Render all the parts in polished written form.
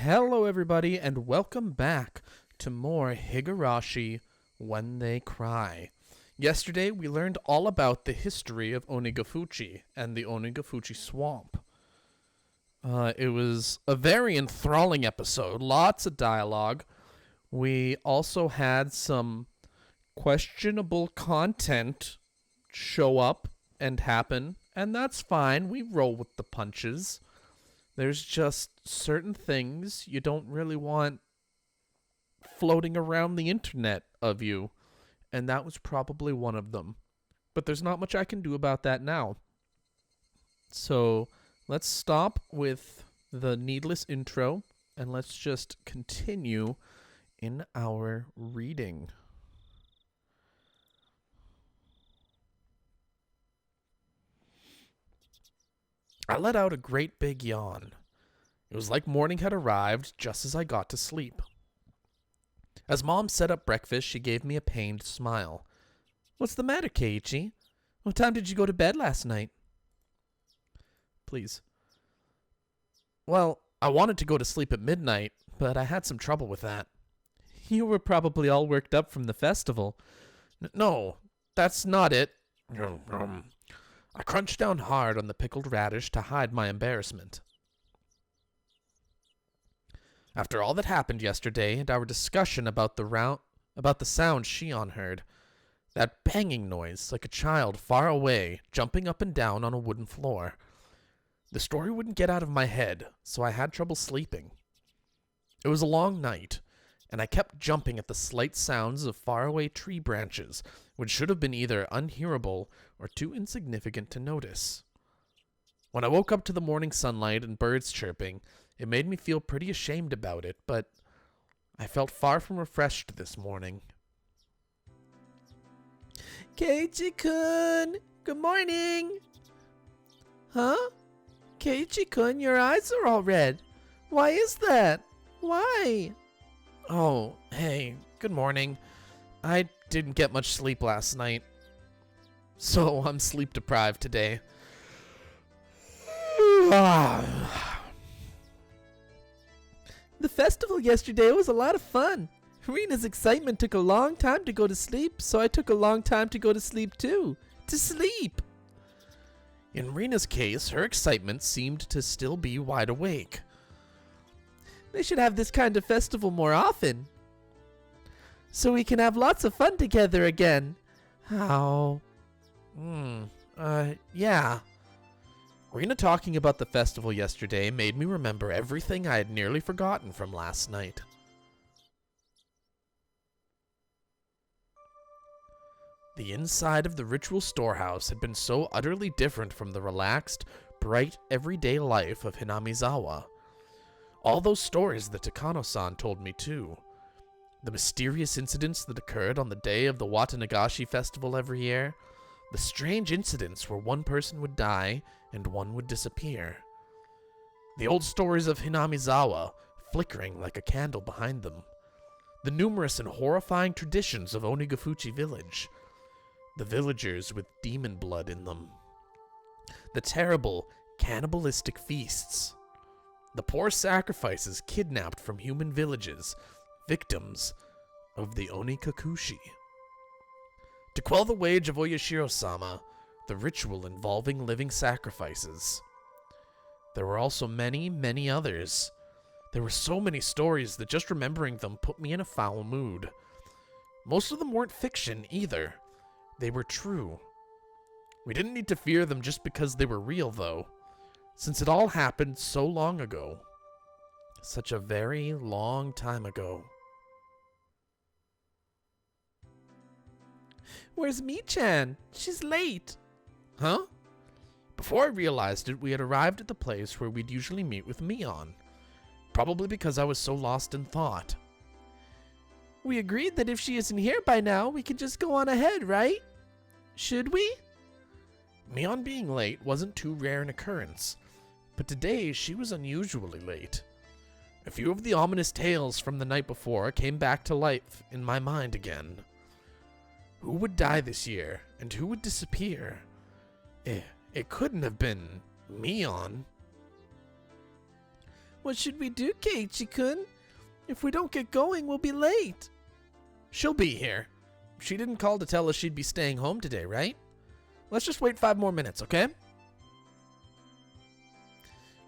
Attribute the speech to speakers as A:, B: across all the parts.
A: Hello everybody and welcome back to more Higurashi When They Cry. Yesterday we learned all about the history of Onigafuchi and the Onigafuchi swamp. It was a very enthralling episode, lots of dialogue. We also had some questionable content show up and happen, and that's fine, we roll with the punches. There's just certain things you don't really want floating around the internet of you, and that was probably one of them. But there's not much I can do about that now. So let's stop with the needless intro, and let's just continue in our reading. I let out a great big yawn. It was like morning had arrived just as I got to sleep. As Mom set up breakfast, she gave me a pained smile. "What's the matter, Keiichi? What time did you go to bed last night?" "Please." "Well, I wanted to go to sleep at midnight, but I had some trouble with that." "You were probably all worked up from the festival." No, that's not it. I crunched down hard on the pickled radish to hide my embarrassment. After all that happened yesterday and our discussion about the sound Shion heard, that banging noise like a child far away jumping up and down on a wooden floor, the story wouldn't get out of my head, so I had trouble sleeping. It was a long night, and I kept jumping at the slight sounds of faraway tree branches, which should have been either unhearable or too insignificant to notice. When I woke up to the morning sunlight and birds chirping, it made me feel pretty ashamed about it, but I felt far from refreshed this morning. "Keiichi-kun, good morning." "Huh? Keiichi-kun, your eyes are all red. Why is that? Why?" "Oh, hey, good morning. I didn't get much sleep last night, so I'm sleep deprived today." "The festival yesterday was a lot of fun. Rina's excitement took a long time to go to sleep, so I took a long time to go to sleep too. To sleep!" In Rina's case, her excitement seemed to still be wide awake. "They should have this kind of festival more often, so we can have lots of fun together again." "How?" Yeah. Rina talking about the festival yesterday made me remember everything I had nearly forgotten from last night. The inside of the ritual storehouse had been so utterly different from the relaxed, bright, everyday life of Hinamizawa. All those stories that Takano-San told me too. The mysterious incidents that occurred on the day of the Watanagashi festival every year. The strange incidents where one person would die and one would disappear. The old stories of Hinamizawa, flickering like a candle behind them. The numerous and horrifying traditions of Onigafuchi village. The villagers with demon blood in them. The terrible, cannibalistic feasts. The poor sacrifices kidnapped from human villages, victims of the Onikakushi. To quell the rage of Oyashiro-sama, the ritual involving living sacrifices. There were also many, many others. There were so many stories that just remembering them put me in a foul mood. Most of them weren't fiction either. They were true. We didn't need to fear them just because they were real, though, since it all happened so long ago. Such a very long time ago. "Where's Mi-chan? She's late." "Huh?" Before I realized it, we had arrived at the place where we'd usually meet with Mion. Probably because I was so lost in thought. "We agreed that if she isn't here by now, we could just go on ahead, right? Should we?" Mion being late wasn't too rare an occurrence, but today she was unusually late. A few of the ominous tales from the night before came back to life in my mind again. Who would die this year, and who would disappear? It couldn't have been Mion.
B: What should we do, Keiichi-kun? If we don't get going, we'll be late.
A: She'll be here. She didn't call to tell us she'd be staying home today, right? Let's just wait 5 more minutes, okay?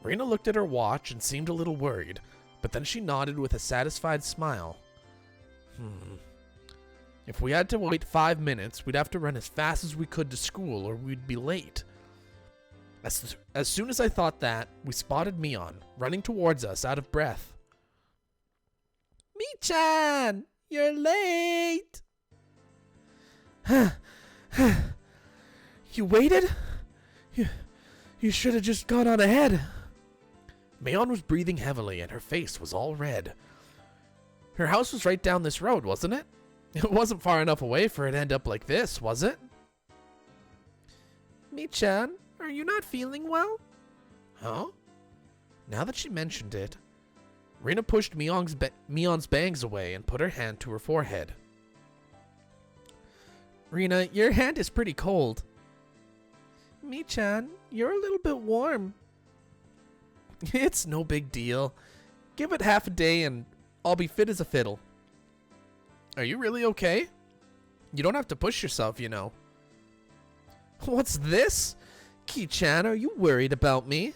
A: Rina looked at her watch and seemed a little worried, but then she nodded with a satisfied smile. If we had to wait 5 minutes, we'd have to run as fast as we could to school or we'd be late. As soon as I thought that, we spotted Mion, running towards us out of breath.
B: Mi-chan, you're late.
A: You waited? You should have just gone on ahead. Mion was breathing heavily and her face was all red. Her house was right down this road, wasn't it? It wasn't far enough away for it to end up like this, was it?
B: Mi-chan, are you not feeling well?
A: Huh? Now that she mentioned it, Rina pushed Mion's bangs away and put her hand to her forehead.
B: Rina, your hand is pretty cold. Mi-chan, you're a little bit warm.
A: It's no big deal. Give it half a day and I'll be fit as a fiddle. Are you really okay? You don't have to push yourself, you know.
B: What's this? Ki-chan, are you worried about me?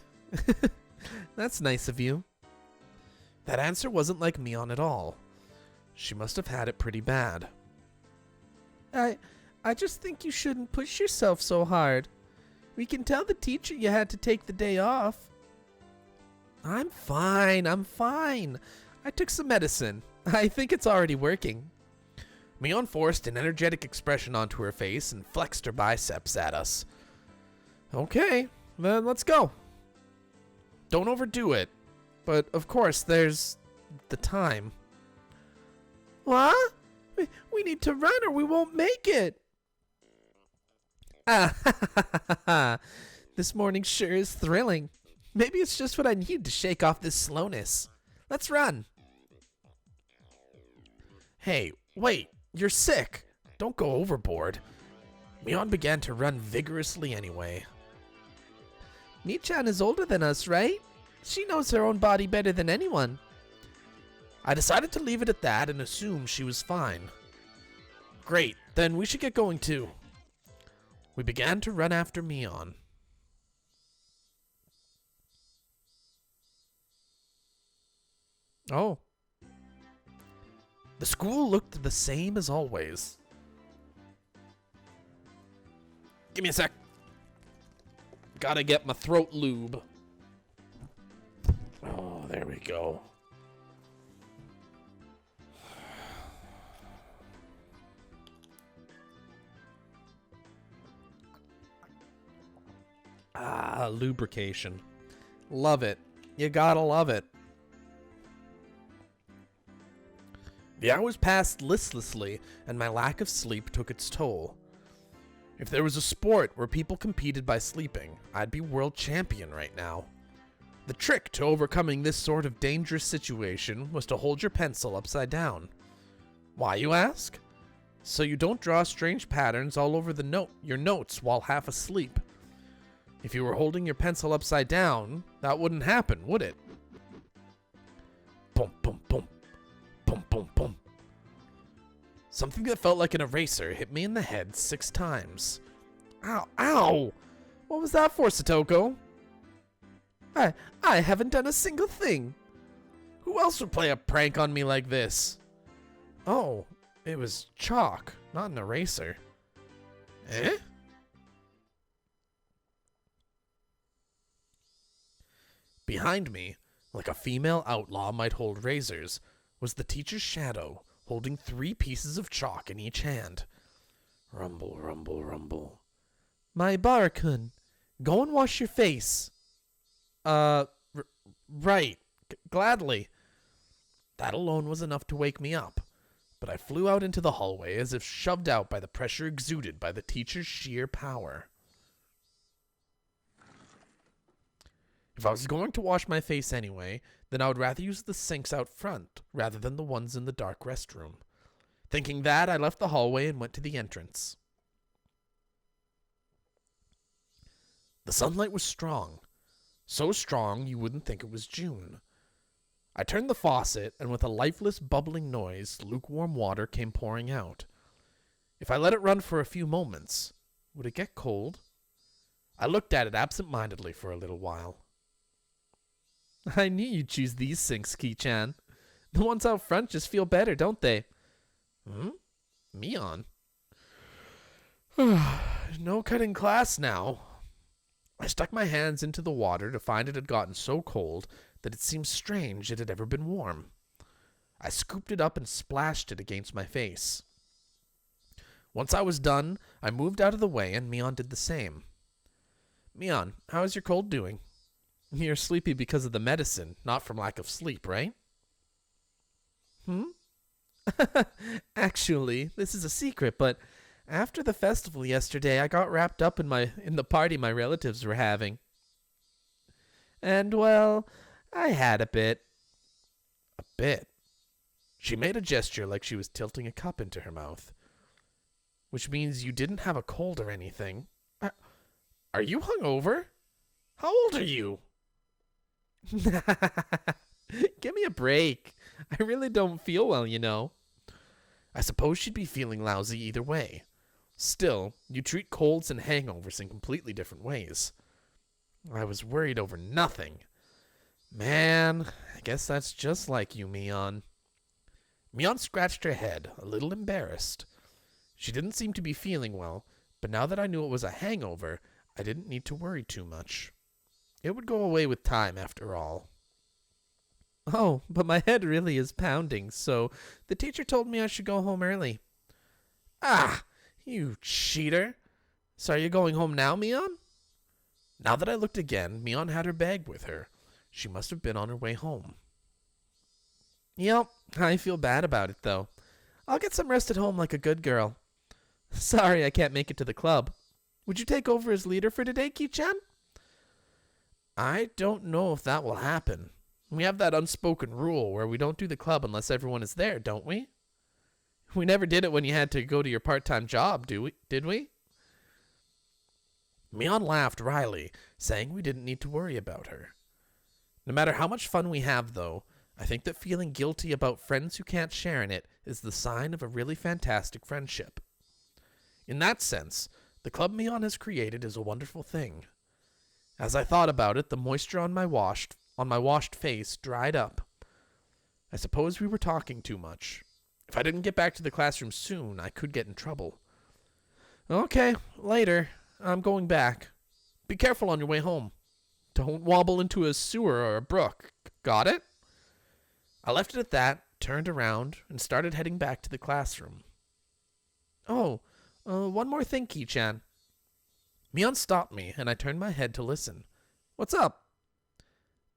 B: That's nice of you.
A: That answer wasn't like Mion at all. She must have had it pretty bad.
B: I just think you shouldn't push yourself so hard. We can tell the teacher you had to take the day off.
A: I'm fine. I took some medicine. I think it's already working. Mion forced an energetic expression onto her face and flexed her biceps at us. Okay, then let's go. Don't overdo it. But, of course, there's the time.
B: What? We need to run or we won't make it. This morning sure is thrilling. Maybe it's just what I need to shake off this slowness. Let's run.
A: Hey, wait. You're sick. Don't go overboard. Mion began to run vigorously anyway.
B: Mi-chan is older than us, right? She knows her own body better than anyone.
A: I decided to leave it at that and assume she was fine. Great, then we should get going too. We began to run after Mion. Oh. The school looked the same as always. Give me a sec. Gotta get my throat lube. Oh, there we go. Ah, lubrication. Love it. You gotta love it. The hours passed listlessly, and my lack of sleep took its toll. If there was a sport where people competed by sleeping, I'd be world champion right now. The trick to overcoming this sort of dangerous situation was to hold your pencil upside down. Why, you ask? So you don't draw strange patterns all over your notes while half asleep. If you were holding your pencil upside down, that wouldn't happen, would it? Boom, boom, boom. Boom, boom, boom. Something that felt like an eraser hit me in the head 6 times. Ow, ow! What was that for, Satoko?
B: I haven't done a single thing.
A: Who else would play a prank on me like this? Oh, it was chalk, not an eraser. Eh? Behind me, like a female outlaw might hold razors, was the teacher's shadow, holding 3 pieces of chalk in each hand. Rumble, rumble, rumble.
B: My Barakun, go and wash your face.
A: Right. Gladly. That alone was enough to wake me up, but I flew out into the hallway as if shoved out by the pressure exuded by the teacher's sheer power. If I was going to wash my face anyway, then I would rather use the sinks out front rather than the ones in the dark restroom. Thinking that, I left the hallway and went to the entrance. The sunlight was strong. So strong you wouldn't think it was June. I turned the faucet, and with a lifeless, bubbling noise, lukewarm water came pouring out. If I let it run for a few moments, would it get cold? I looked at it absent-mindedly for a little while.
B: I knew you'd choose these sinks, Ki-chan. The ones out front just feel better, don't they?
A: Mion? No cutting class now. I stuck my hands into the water to find it had gotten so cold that it seemed strange it had ever been warm. I scooped it up and splashed it against my face. Once I was done, I moved out of the way and Mion did the same. Mion, how is your cold doing?
B: You're sleepy because of the medicine, not from lack of sleep, right? Actually, this is a secret, but after the festival yesterday, I got wrapped up in the party my relatives were having. And, well, I had a bit.
A: A bit? She made a gesture like she was tilting a cup into her mouth. Which means you didn't have a cold or anything. Are you hungover? How old are you?
B: Give me a break. I really don't feel well, you know.
A: I suppose she'd be feeling lousy either way. Still, you treat colds and hangovers in completely different ways. I was worried over nothing. Man, I guess that's just like you, Mion. Mion scratched her head, a little embarrassed. She didn't seem to be feeling well, but now that I knew it was a hangover, I didn't need to worry too much. It would go away with time, after all.
B: Oh, but my head really is pounding, so the teacher told me I should go home early.
A: Ah, you cheater. So are you going home now, Mion? Now that I looked again, Mion had her bag with her. She must have been on her way home.
B: Yep, I feel bad about it, though. I'll get some rest at home like a good girl. Sorry I can't make it to the club. Would you take over as leader for today, Ki-chan?
A: I don't know if that will happen. We have that unspoken rule where we don't do the club unless everyone is there, don't we?
B: We never did it when you had to go to your part-time job, did we?
A: Mion laughed wryly, saying we didn't need to worry about her. No matter how much fun we have, though, I think that feeling guilty about friends who can't share in it is the sign of a really fantastic friendship. In that sense, the club Mion has created is a wonderful thing. As I thought about it, the moisture on my washed face dried up. I suppose we were talking too much. If I didn't get back to the classroom soon, I could get in trouble.
B: Okay, later. I'm going back.
A: Be careful on your way home. Don't wobble into a sewer or a brook. Got it? I left it at that, turned around, and started heading back to the classroom.
B: Oh, one more thing, Ki-chan.
A: Mion stopped me, and I turned my head to listen.
B: What's up?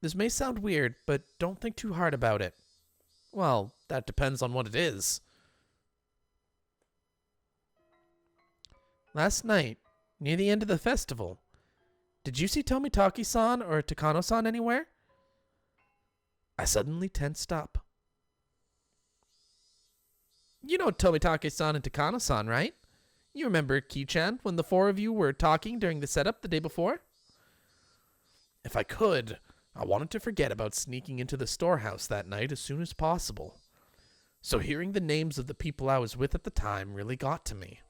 B: This may sound weird, but don't think too hard about it.
A: Well, that depends on what it is.
B: Last night, near the end of the festival, did you see Tomitake-San or Takano-San anywhere?
A: I suddenly tensed up.
B: You know Tomitake-San and Takano-San, right? You remember, Ki-chan, when the four of you were talking during the setup the day before?
A: If I could, I wanted to forget about sneaking into the storehouse that night as soon as possible. So hearing the names of the people I was with at the time really got to me.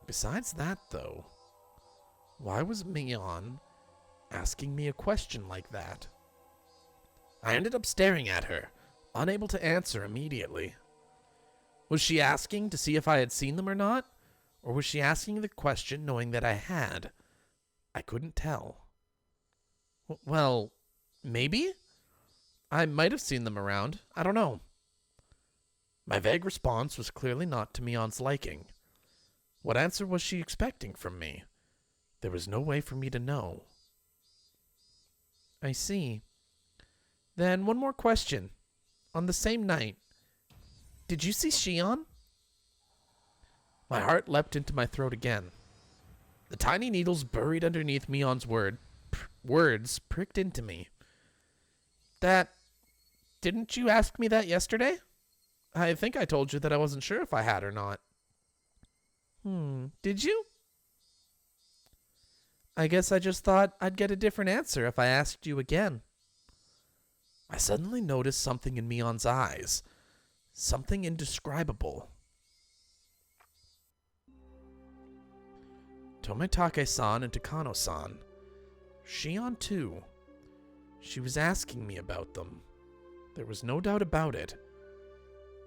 A: Besides that, though, why was Mion asking me a question like that? I ended up staring at her, unable to answer immediately. Was she asking to see if I had seen them or not? Or was she asking the question knowing that I had? I couldn't tell.
B: Well, maybe? I might have seen them around. I don't know.
A: My vague response was clearly not to Mion's liking. What answer was she expecting from me? There was no way for me to know.
B: I see. Then one more question. On the same night, did you see Shion?
A: My heart leapt into my throat again. The tiny needles buried underneath Mion's words pricked into me.
B: Didn't you ask me that yesterday? I think I told you that I wasn't sure if I had or not. Did you? I guess I just thought I'd get a different answer if I asked you again.
A: I suddenly noticed something in Mion's eyes. Something indescribable. Tomitake-San and Takano-San. Shion too. She was asking me about them. There was no doubt about it.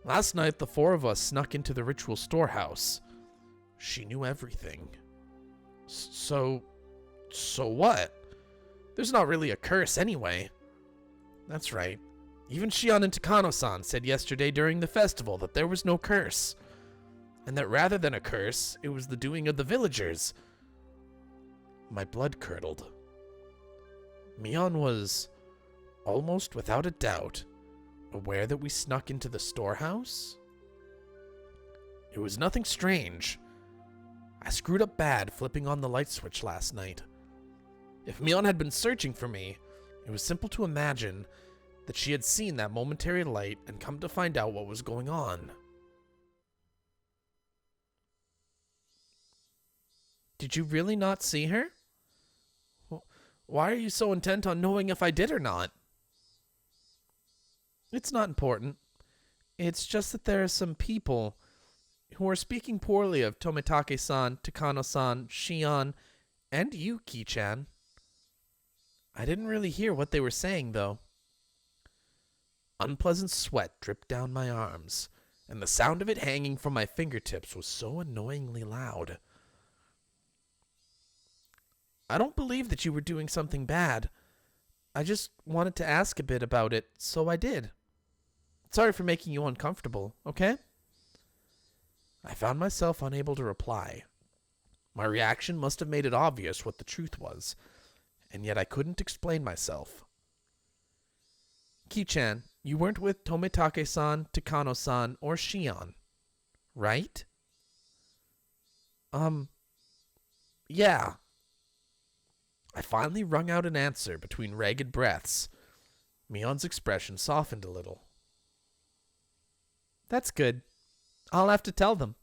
A: Last night, the four of us snuck into the ritual storehouse. She knew everything. So what? There's not really a curse anyway. That's right. Even Shion and Takano-San said yesterday during the festival that there was no curse. And that rather than a curse, it was the doing of the villagers. My blood curdled. Mion was, almost without a doubt, aware that we snuck into the storehouse? It was nothing strange. I screwed up bad flipping on the light switch last night. If Mion had been searching for me, it was simple to imagine that she had seen that momentary light and come to find out what was going on.
B: Did you really not see her? Why are you so intent on knowing if I did or not? It's not important. It's just that there are some people who are speaking poorly of Tomitake-San, Takano-San, Shion, and you, Ki-chan. I didn't really hear what they were saying, though. Unpleasant sweat dripped down my arms, and the sound of it hanging from my fingertips was so annoyingly loud. I don't believe that you were doing something bad. I just wanted to ask a bit about it, so I did. Sorry for making you uncomfortable, okay? I found myself unable to reply. My reaction must have made it obvious what the truth was, and yet I couldn't explain myself. Ki-chan, you weren't with Tomitake-san, Takano-san, or Shion, right? Yeah. I finally wrung out an answer between ragged breaths. Mion's expression softened a little. That's good. I'll have to tell them.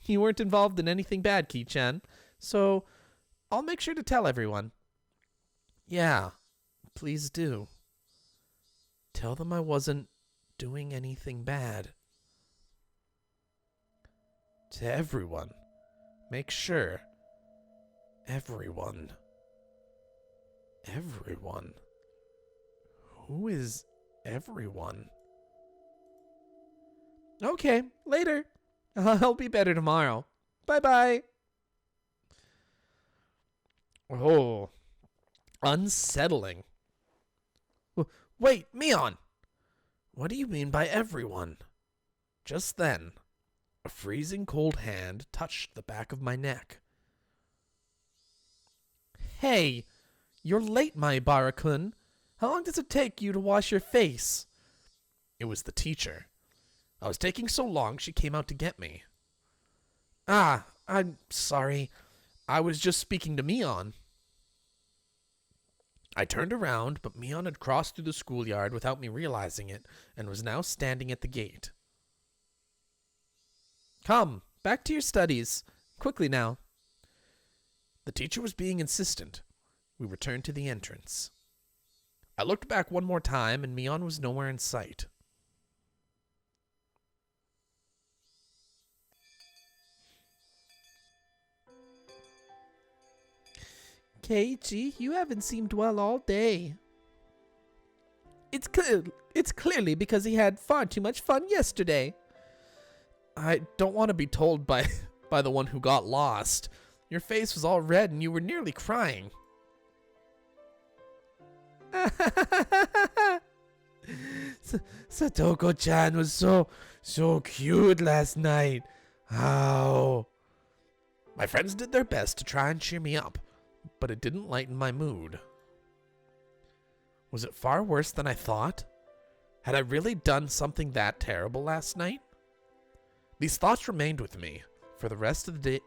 B: You weren't involved in anything bad, Ki-chan, so I'll make sure to tell everyone. Yeah, please do. Tell them I wasn't doing anything bad. To everyone. Make sure. Everyone. Everyone. Who is everyone? Okay, later. I'll be better tomorrow. Bye-bye. Oh, unsettling. Wait, Mion! What do you mean by everyone? Just then, a freezing cold hand touched the back of my neck. Hey, you're late, Maibara-kun. How long does it take you to wash your face? It was the teacher. I was taking so long she came out to get me. Ah, I'm sorry. I was just speaking to Mion. I turned around, but Mion had crossed through the schoolyard without me realizing it, and was now standing at the gate. Come, back to your studies. Quickly now. The teacher was being insistent. We returned to the entrance. I looked back one more time, and Mion was nowhere in sight. Keiichi, you haven't seemed well all day. It's clearly because he had far too much fun yesterday. I don't want to be told by the one who got lost. Your face was all red and you were nearly crying. Satoko-chan was so cute last night. How? My friends did their best to try and cheer me up, but it didn't lighten my mood. Was it far worse than I thought? Had I really done something that terrible last night? These thoughts remained with me for the rest of the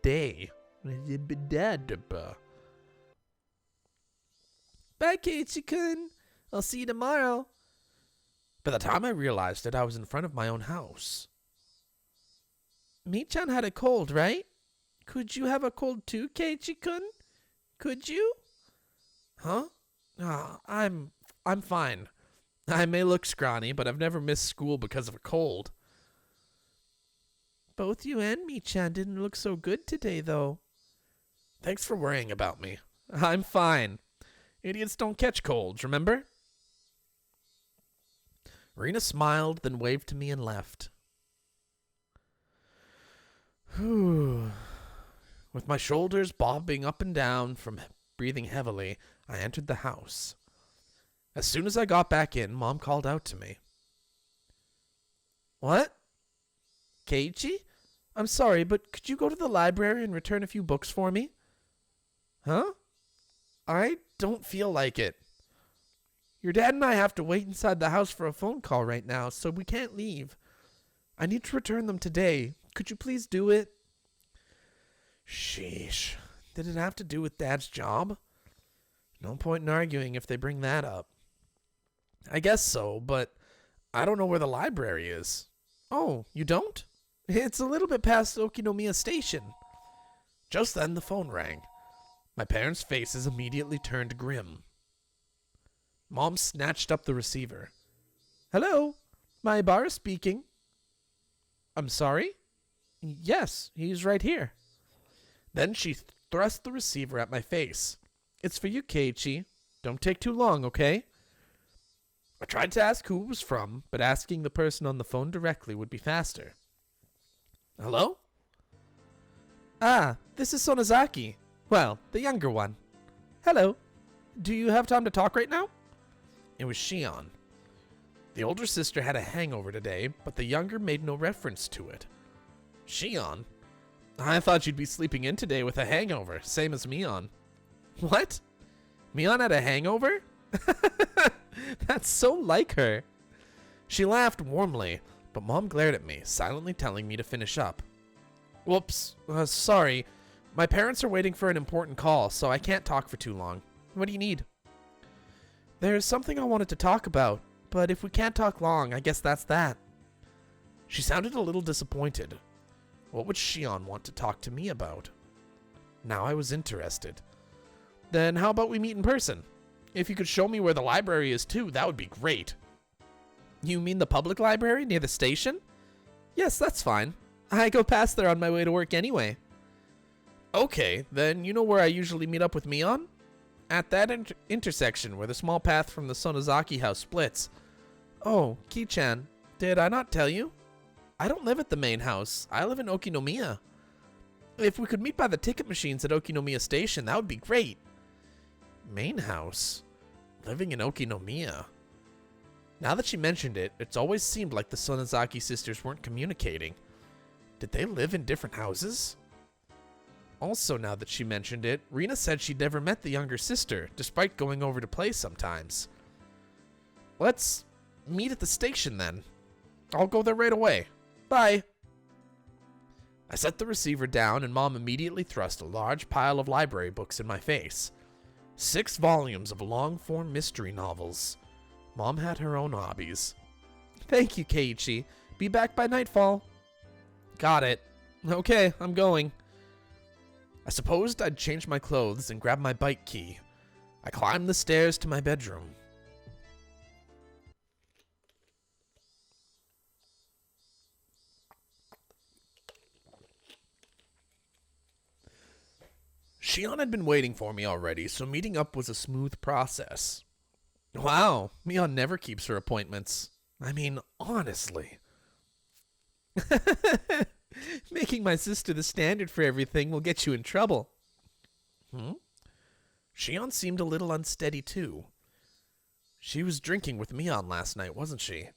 B: day. Bye, Keiichi-kun. I'll see you tomorrow. By the time I realized it, I was in front of my own house. Mi-chan had a cold, right? Could you have a cold too, Keiichi-kun? Could you? Huh? I'm fine.
A: I may look scrawny, but I've never missed school because of a cold.
B: Both you and me-chan didn't look so good today, though.
A: Thanks for worrying about me. I'm fine. Idiots don't catch colds, remember? Rina smiled, then waved to me and left. Whew. With my shoulders bobbing up and down from breathing heavily, I entered the house. As soon as I got back in, Mom called out to me.
B: What? Keiichi? I'm sorry, but could you go to the library and return a few books for me?
A: Huh? I don't feel like it.
B: Your dad and I have to wait inside the house for a phone call right now, so we can't leave. I need to return them today. Could you please do it?
A: Sheesh. Did it have to do with Dad's job? No point in arguing if they bring that up. I guess so, but I don't know where the library is.
B: Oh, you don't? It's a little bit past Okinomiya Station.
A: Just then the phone rang. My parents' faces immediately turned grim. Mom snatched up the receiver.
B: Hello, Maebara speaking.
A: I'm sorry?
B: Yes, he's right here.
A: Then she thrust the receiver at my face.
B: It's for you, Keiichi. Don't take too long, okay?
A: I tried to ask who it was from, but asking the person on the phone directly would be faster. Hello?
B: Ah, this is Sonozaki. Well, the younger one. Hello. Do you have time to talk right now?
A: It was Shion. The older sister had a hangover today, but the younger made no reference to it. Shion? I thought you'd be sleeping in today with a hangover, same as Mion.
B: What?
A: Mion had a hangover?
B: That's so like her.
A: She laughed warmly, but Mom glared at me, silently telling me to finish up. Whoops, sorry. My parents are waiting for an important call, so I can't talk for too long. What do you need?
B: There's something I wanted to talk about, but if we can't talk long, I guess that's that.
A: She sounded a little disappointed. What would Shion want to talk to me about? Now I was interested. Then how about we meet in person? If you could show me where the library is too, that would be great.
B: You mean the public library near the station? Yes, that's fine. I go past there on my way to work anyway.
A: Okay, then you know where I usually meet up with Mion? At that intersection where the small path from the Sonozaki house splits.
B: Oh, Ki-chan, did I not tell you?
A: I don't live at the main house. I live in Okinomiya. If we could meet by the ticket machines at Okinomiya Station, that would be great. Main house? Living in Okinomiya? Now that she mentioned it, it's always seemed like the Sonozaki sisters weren't communicating. Did they live in different houses? Also, now that she mentioned it, Rina said she'd never met the younger sister, despite going over to play sometimes. Let's meet at the station then. I'll go there right away. Bye. I set the receiver down and Mom immediately thrust a large pile of library books in my face. 6 volumes of long-form mystery novels. Mom had her own hobbies.
B: Thank you, Keiichi. Be back by nightfall.
A: Got it. Okay, I'm going. I supposed I'd change my clothes and grab my bike key. I climbed the stairs to my bedroom. Shion had been waiting for me already, so meeting up was a smooth process. Wow, Mion never keeps her appointments. I mean, honestly.
B: Making my sister the standard for everything will get you in trouble.
A: Shion seemed a little unsteady, too. She was drinking with Mion last night, wasn't she?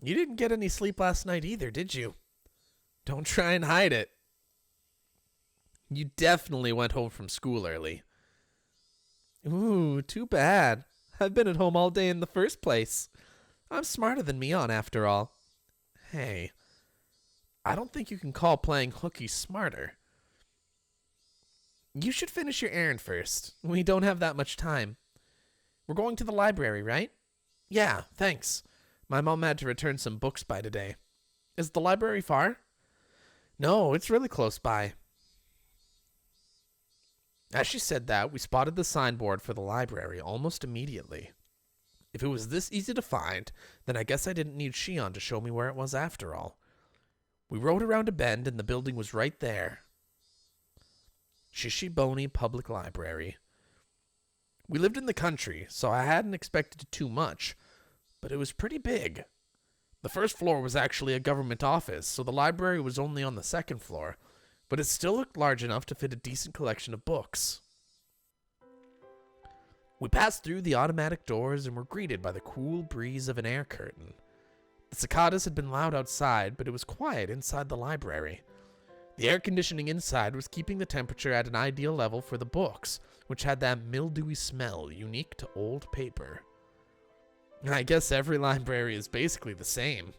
A: You didn't get any sleep last night either, did you? Don't try and hide it. You definitely went home from school early.
B: Ooh, too bad. I've been at home all day in the first place.
A: I'm smarter than Mion, after all. Hey, I don't think you can call playing hooky smarter. You should finish your errand first. We don't have that much time. We're going to the library, right? Yeah, thanks. My mom had to return some books by today. Is the library far? No, it's really close by. As she said that, we spotted the signboard for the library almost immediately. If it was this easy to find, then I guess I didn't need Shion to show me where it was after all. We rode around a bend and the building was right there. Shishibone Public Library. We lived in the country, so I hadn't expected too much, but it was pretty big. The first floor was actually a government office, so the library was only on the second floor, but it still looked large enough to fit a decent collection of books. We passed through the automatic doors and were greeted by the cool breeze of an air curtain. The cicadas had been loud outside, but it was quiet inside the library. The air conditioning inside was keeping the temperature at an ideal level for the books, which had that mildewy smell unique to old paper. I guess every library is basically the same.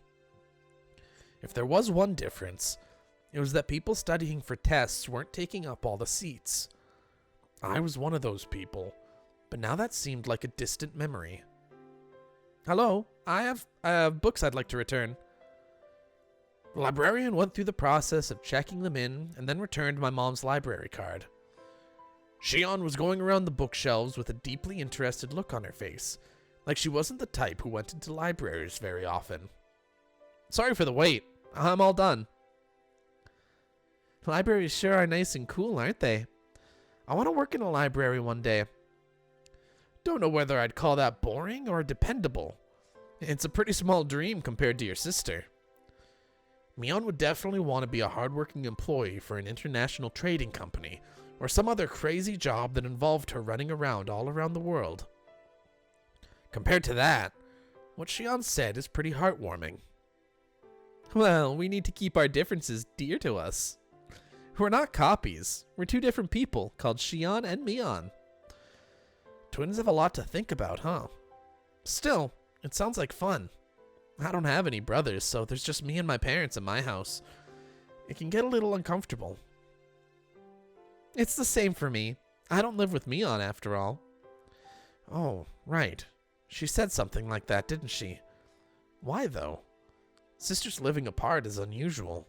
A: If there was one difference, it was that people studying for tests weren't taking up all the seats. I was one of those people, but now that seemed like a distant memory. Hello, I have books I'd like to return. The librarian went through the process of checking them in and then returned my mom's library card. Shion was going around the bookshelves with a deeply interested look on her face, like she wasn't the type who went into libraries very often. Sorry for the wait. I'm all done. Libraries sure are nice and cool, aren't they? I want to work in a library one day. Don't know whether I'd call that boring or dependable. It's a pretty small dream compared to your sister. Mion would definitely want to be a hardworking employee for an international trading company, or some other crazy job that involved her running around all around the world. Compared to that, what Shion said is pretty heartwarming. Well, we need to keep our differences dear to us. We're not copies. We're two different people called Shion and Mion. Twins have a lot to think about, huh? Still, it sounds like fun. I don't have any brothers, so there's just me and my parents in my house. It can get a little uncomfortable. It's the same for me. I don't live with Mion after all. Oh, right. She said something like that, didn't she? Why, though? Sisters living apart is unusual.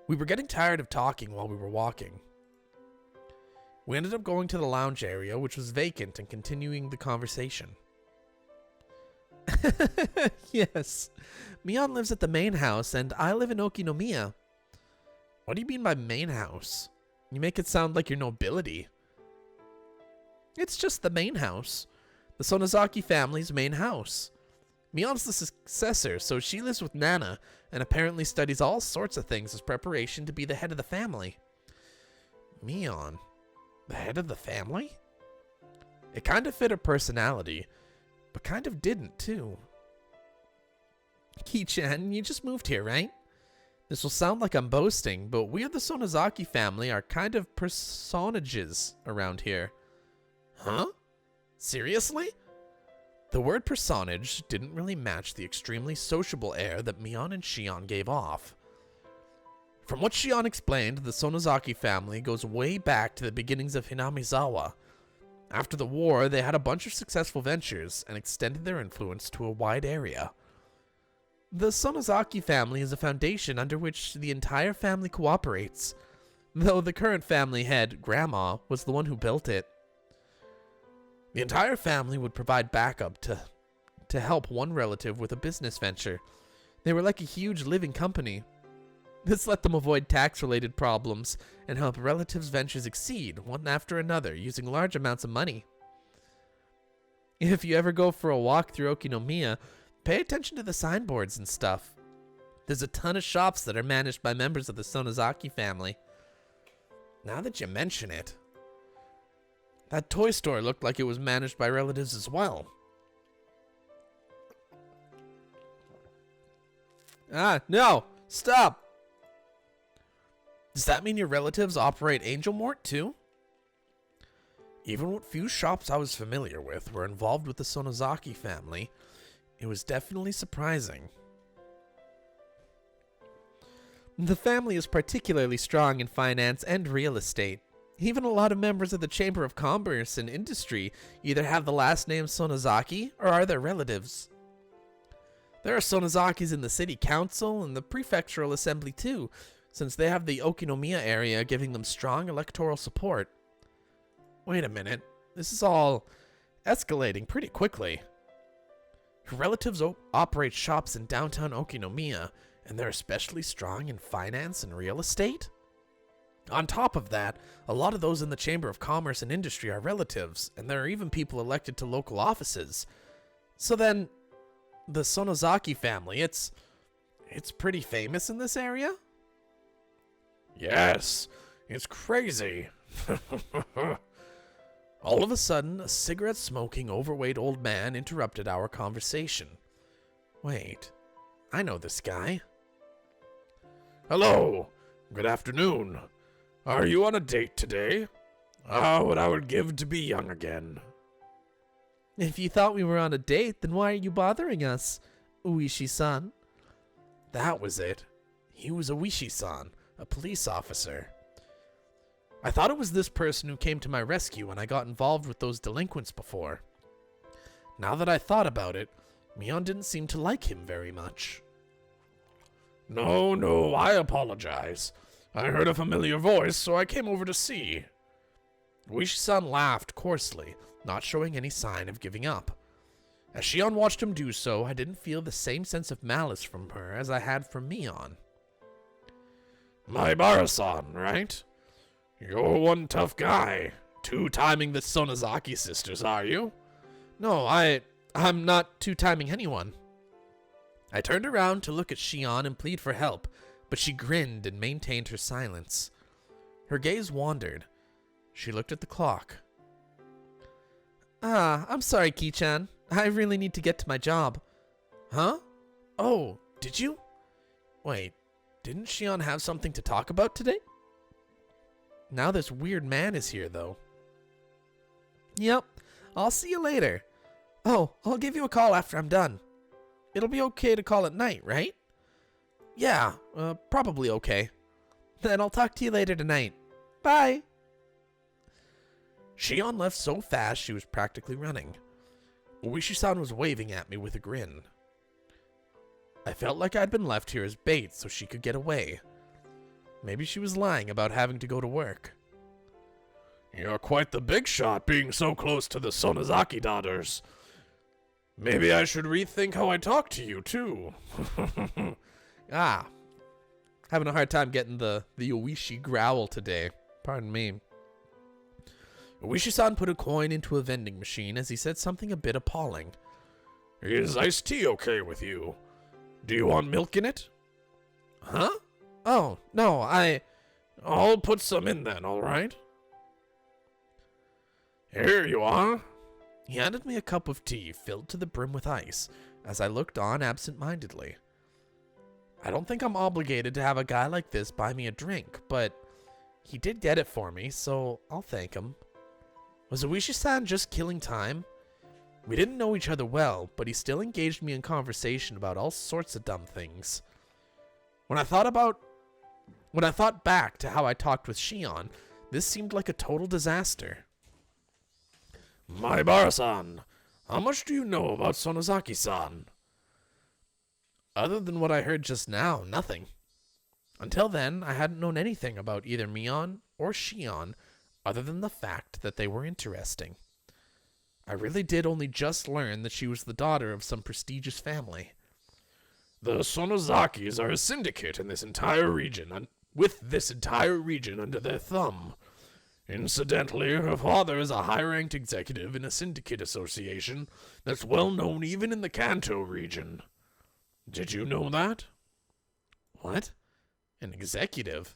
A: We were getting tired of talking while we were walking. We ended up going to the lounge area, which was vacant, and continuing the conversation. Yes. Mion lives at the main house, and I live in Okinomiya. What do you mean by main house? You make it sound like you're nobility. It's just the main house. The Sonozaki family's main house. Mion's the successor, so she lives with Nana, and apparently studies all sorts of things as preparation to be the head of the family. Mion, the head of the family? It kind of fit her personality, but kind of didn't, too. Ki-chan, you just moved here, right? This will sound like I'm boasting, but we of the Sonozaki family are kind of personages around here. Huh? Seriously? The word personage didn't really match the extremely sociable air that Mion and Shion gave off. From what Shion explained, the Sonozaki family goes way back to the beginnings of Hinamizawa. After the war, they had a bunch of successful ventures and extended their influence to a wide area. The Sonozaki family is a foundation under which the entire family cooperates, though the current family head, Grandma, was the one who built it. The entire family would provide backup to help one relative with a business venture. They were like a huge living company. This let them avoid tax-related problems and help relatives' ventures succeed one after another using large amounts of money. If you ever go for a walk through Okinomiya, pay attention to the signboards and stuff. There's a ton of shops that are managed by members of the Sonozaki family. Now that you mention it, that toy store looked like it was managed by relatives as well. No! Stop! Does that mean your relatives operate Angel Mort too? Even what few shops I was familiar with were involved with the Sonozaki family, it was definitely surprising. The family is particularly strong in finance and real estate. Even a lot of members of the Chamber of Commerce and Industry either have the last name Sonozaki or are their relatives. There are Sonozakis in the city council and the prefectural assembly too, since they have the Okinomiya area giving them strong electoral support. Wait a minute, this is all escalating pretty quickly. Her relatives operate shops in downtown Okinomiya, and they're especially strong in finance and real estate. On top of that, a lot of those in the Chamber of Commerce and Industry are relatives, and there are even people elected to local offices. So then, the Sonozaki family, it's pretty famous in this area?
B: Yes, it's crazy.
A: All of a sudden, a cigarette-smoking, overweight old man interrupted our conversation. Wait, I know this guy.
B: Hello, good afternoon. Are you on a date today? Ah, what I would give to be young again.
A: If you thought we were on a date, then why are you bothering us, Uishi-san? That was it. He was Uishi-san, a police officer. I thought it was this person who came to my rescue when I got involved with those delinquents before. Now that I thought about it, Mion didn't seem to like him very much.
B: No, I apologize. I heard a familiar voice, so I came over to see.
A: Uishi-san laughed coarsely, not showing any sign of giving up. As Shion watched him do so, I didn't feel the same sense of malice from her as I had from Mion.
B: Maibara-san, right? You're one tough guy. Two-timing the Sonozaki sisters, are you?
A: No, I'm not two-timing anyone. I turned around to look at Shion and plead for help, but she grinned and maintained her silence. Her gaze wandered. She looked at the clock. I'm sorry, Ki-chan. I really need to get to my job. Huh? Oh, did you? Wait, didn't Shion have something to talk about today? Now this weird man is here, though. Yep, I'll see you later. Oh, I'll give you a call after I'm done. It'll be okay to call at night, right? Yeah, probably okay. Then I'll talk to you later tonight. Bye! Shion left so fast she was practically running. Uishi-san was waving at me with a grin. I felt like I'd been left here as bait so she could get away. Maybe she was lying about having to go to work.
B: You're quite the big shot being so close to the Sonozaki daughters. Maybe I should rethink how I talk to you, too.
A: Having a hard time getting the Uishi growl today. Pardon me. Uishi-san put a coin into a vending machine as he said something a bit appalling.
B: Is iced tea okay with you? Do you want milk in it?
A: Huh? Oh, no,
B: I'll put some in then, alright? Here you are.
A: He handed me a cup of tea filled to the brim with ice, as I looked on absent-mindedly. I don't think I'm obligated to have a guy like this buy me a drink, but he did get it for me, so I'll thank him. Was Uishi-san just killing time? We didn't know each other well, but he still engaged me in conversation about all sorts of dumb things. When I thought back to how I talked with Shion, this seemed like a total disaster.
B: Maibara-san, how much do you know about Sonozaki-san?
A: Other than what I heard just now, nothing. Until then, I hadn't known anything about either Mion or Shion, other than the fact that they were interesting. I really did only just learn that she was the daughter of some prestigious family.
B: The Sonozakis are a syndicate in this entire region, with this entire region under their thumb. Incidentally, her father is a high-ranked executive in a syndicate association that's well known even in the Kanto region. Did you know that?
A: What? An executive?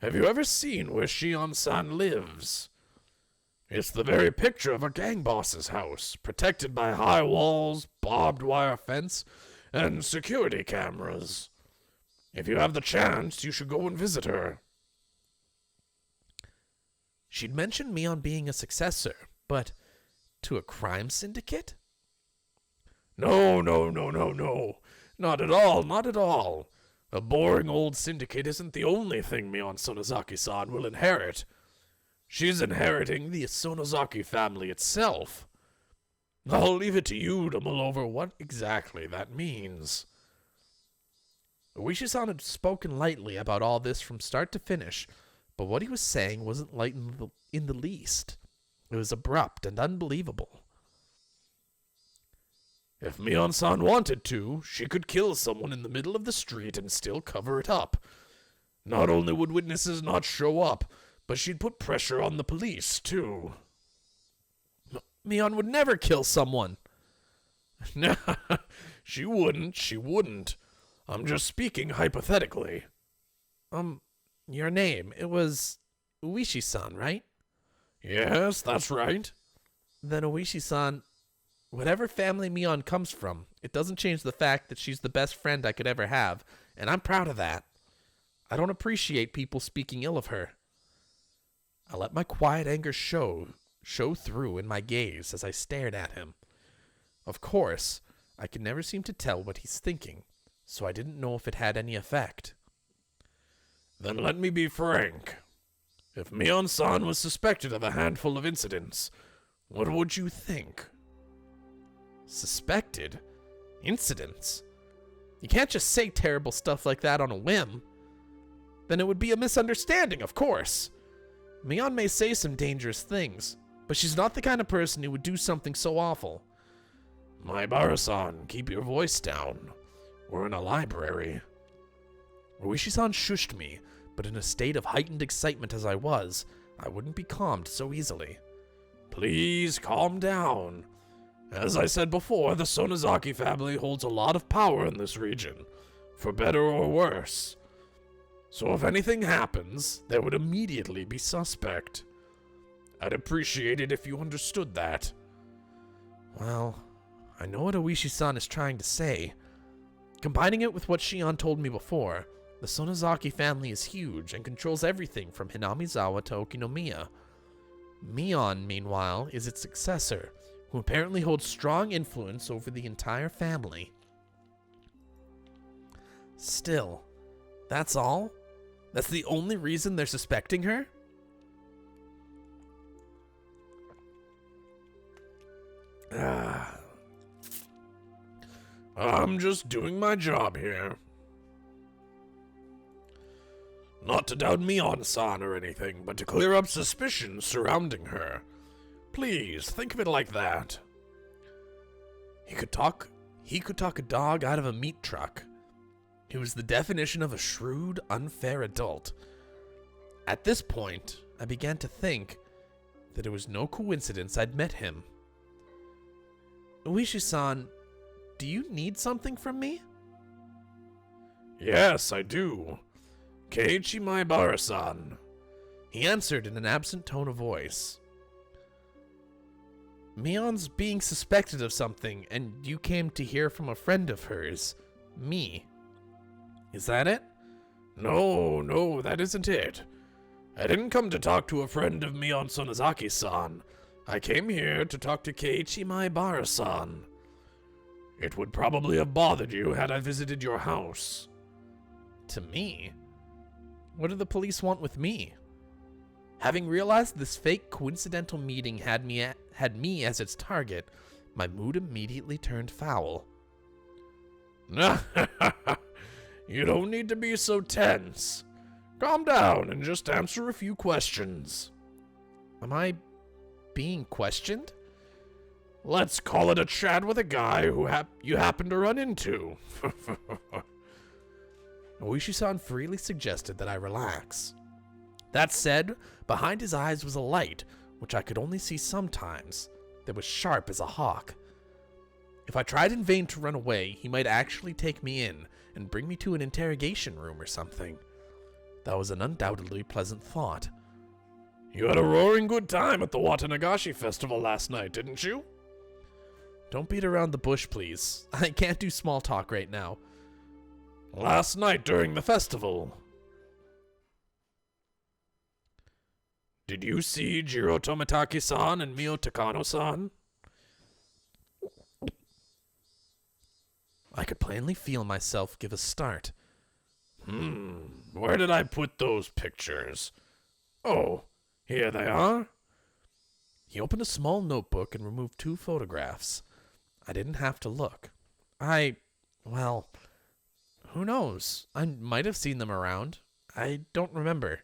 B: Have you ever seen where Shion-san lives? It's the very picture of a gang boss's house, protected by high walls, barbed wire fence, and security cameras. If you have the chance, you should go and visit her.
A: She'd mentioned me on being a successor, but to a crime syndicate?
B: No. Not at all, not at all. A boring old syndicate isn't the only thing Mion Sonozaki-san will inherit. She's inheriting the Sonozaki family itself. I'll leave it to you to mull over what exactly that means.
A: Uishi-san had spoken lightly about all this from start to finish, but what he was saying wasn't light in the least. It was abrupt and unbelievable.
B: If Mion-san wanted to, she could kill someone in the middle of the street and still cover it up. Not only would witnesses not show up, but she'd put pressure on the police, too.
A: Mion would never kill someone.
B: She wouldn't. I'm just speaking hypothetically.
A: Your name, it was Uishi-san, right?
B: Yes, that's right.
A: Then Uishi-san, whatever family Mion comes from, it doesn't change the fact that she's the best friend I could ever have, and I'm proud of that. I don't appreciate people speaking ill of her. I let my quiet anger show through in my gaze as I stared at him. Of course, I could never seem to tell what he's thinking, so I didn't know if it had any effect.
B: Then let me be frank. If Mion-san was suspected of a handful of incidents, what would you think?
A: Suspected? Incidents? You can't just say terrible stuff like that on a whim. Then it would be a misunderstanding, of course. Mion may say some dangerous things, but she's not the kind of person who would do something so awful.
B: Maibara-san, keep your voice down. We're in a library.
A: Uishi-san shushed me, but in a state of heightened excitement as I was, I wouldn't be calmed so easily.
B: Please calm down. As I said before, the Sonozaki family holds a lot of power in this region, for better or worse. So if anything happens, there would immediately be suspect. I'd appreciate it if you understood that.
A: Well, I know what Uishi-san is trying to say. Combining it with what Shion told me before, the Sonozaki family is huge and controls everything from Hinamizawa to Okinomiya. Mion, meanwhile, is its successor, who apparently holds strong influence over the entire family. Still, that's all? That's the only reason they're suspecting her?
B: I'm just doing my job here. Not to doubt Mion-san or anything, but to clear up suspicions surrounding her. Please, think of it like that.
A: He could talk a dog out of a meat truck. He was the definition of a shrewd, unfair adult. At this point, I began to think that it was no coincidence I'd met him. Uishi-san, do you need something from me?
B: Yes, I do. Keiichi Maibara-san.
A: He answered in an absent tone of voice. Mion's being suspected of something, and you came to hear from a friend of hers, me. Is that it?
B: No, that isn't it. I didn't come to talk to a friend of Mion Sonozaki-san. I came here to talk to Keiichi Maibara-san. It would probably have bothered you had I visited your house.
A: To me? What do the police want with me? Having realized this fake coincidental meeting had me as its target, my mood immediately turned foul.
B: You don't need to be so tense. Calm down and just answer a few questions.
A: Am I being questioned?
B: Let's call it a chat with a guy who you happen to run into.
A: Uishi-san freely suggested that I relax. That said, behind his eyes was a light, which I could only see sometimes, that was sharp as a hawk. If I tried in vain to run away, he might actually take me in and bring me to an interrogation room or something. That was an undoubtedly pleasant thought.
B: You had a roaring good time at the Watanagashi festival last night, didn't you?
A: Don't beat around the bush, please. I can't do small talk right now.
B: Last night during the festival. Did you see Jiro Tomitake-san and Mio Takano-san?
A: I could plainly feel myself give a start.
B: Where did I put those pictures? Oh, here they are.
A: He opened a small notebook and removed 2 photographs. I didn't have to look. Well, who knows? I might have seen them around. I don't remember.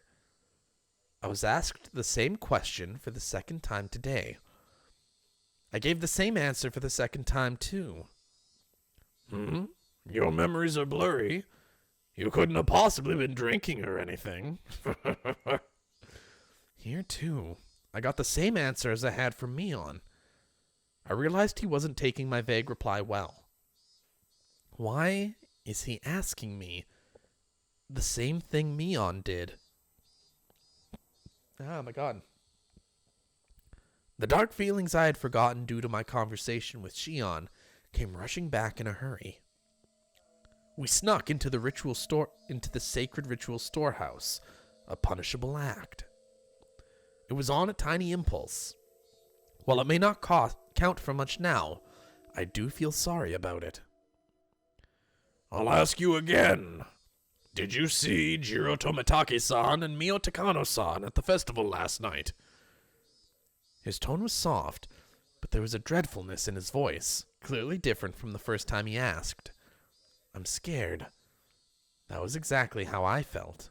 A: I was asked the same question for the second time today. I gave the same answer for the second time, too.
B: Your memories are blurry. You couldn't have possibly been drinking or anything.
A: Here, too, I got the same answer as I had from Mion. I realized he wasn't taking my vague reply well. Why is he asking me the same thing Mion did? Oh my god. The dark feelings I had forgotten due to my conversation with Shion came rushing back in a hurry. We snuck into the sacred ritual storehouse, a punishable act. It was on a tiny impulse. While it may not count for much now, I do feel sorry about it.
B: I'll ask you again. Did you see Jiro Tomitake-San and Mio Takano-San at the festival last night?
A: His tone was soft, but there was a dreadfulness in his voice, clearly different from the first time he asked. I'm scared. That was exactly how I felt.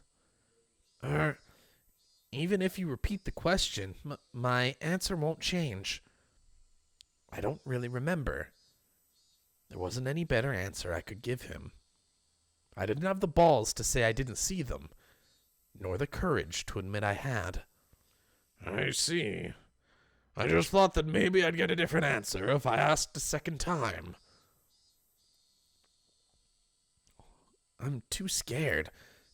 A: Even if you repeat the question, my answer won't change. I don't really remember. There wasn't any better answer I could give him. I didn't have the balls to say I didn't see them, nor the courage to admit I had.
B: I see. I just thought that maybe I'd get a different answer if I asked a second time.
A: I'm too scared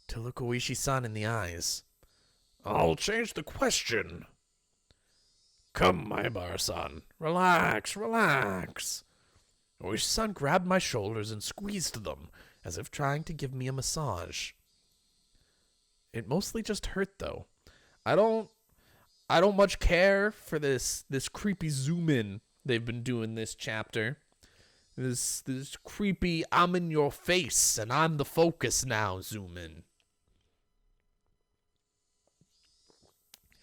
A: to look Oishi-san in the eyes.
B: I'll change the question. Come, Maibara-san. Relax.
A: Oishi-san grabbed my shoulders and squeezed them, as if trying to give me a massage. It mostly just hurt, though. I don't much care for this creepy zoom in they've been doing this chapter. This creepy I'm in your face and I'm the focus now zoom in.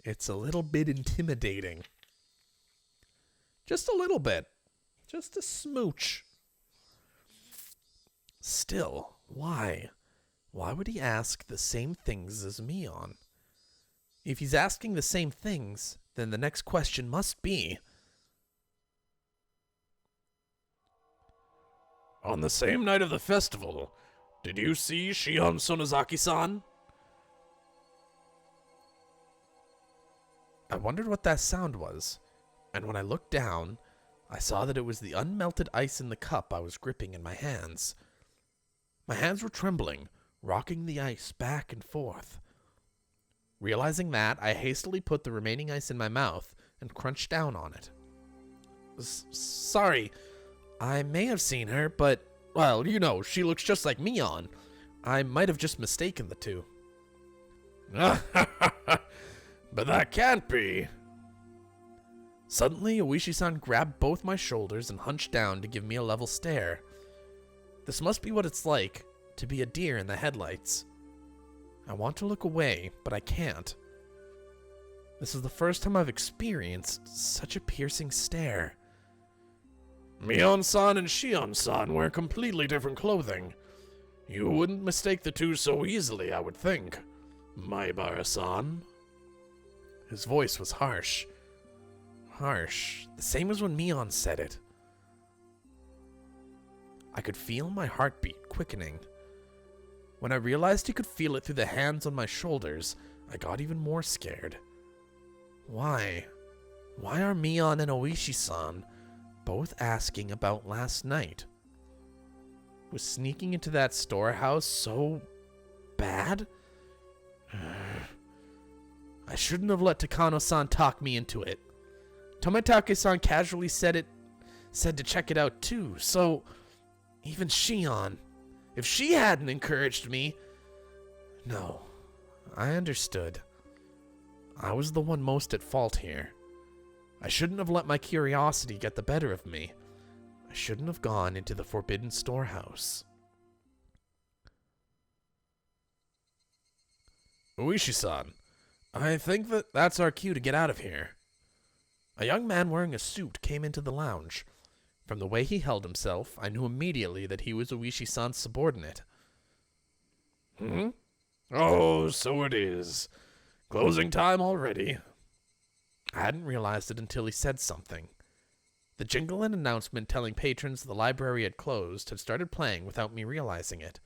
A: It's a little bit intimidating. Just a little bit. Just a smooch. Still, why? Why would he ask the same things as Mion? If he's asking the same things, then the next question must be...
B: On the same night of the festival, did you see Shion Sonozaki-san?
A: I wondered what that sound was, and when I looked down, I saw that it was the unmelted ice in the cup I was gripping in my hands. My hands were trembling, rocking the ice back and forth. Realizing that, I hastily put the remaining ice in my mouth and crunched down on it. Sorry, I may have seen her, but, well, you know, she looks just like Mion. I might have just mistaken the two.
B: But that can't be.
A: Suddenly, Oishi-san grabbed both my shoulders and hunched down to give me a level stare. This must be what it's like to be a deer in the headlights. I want to look away, but I can't. This is the first time I've experienced such a piercing stare.
B: Mion-san and Shion-san wear completely different clothing. You wouldn't mistake the two so easily, I would think. Maibara-san.
A: His voice was harsh. Harsh, the same as when Mion said it. I could feel my heartbeat quickening. When I realized he could feel it through the hands on my shoulders, I got even more scared. Why? Why are Mion and Oishi-san both asking about last night? Was sneaking into that storehouse so bad? I shouldn't have let Takano-san talk me into it. Tomitake-san casually said to check it out too, so even Shion, if she hadn't encouraged me... No, I understood. I was the one most at fault here. I shouldn't have let my curiosity get the better of me. I shouldn't have gone into the forbidden storehouse.
B: Oishi-san, I think that's our cue to get out of here.
A: A young man wearing a suit came into the lounge. From the way he held himself, I knew immediately that he was Oishi-san's subordinate.
B: Oh, so it is.
A: Closing time already.
B: I hadn't realized it until he said something. The jingle and announcement telling patrons the library had closed had started playing without me realizing it.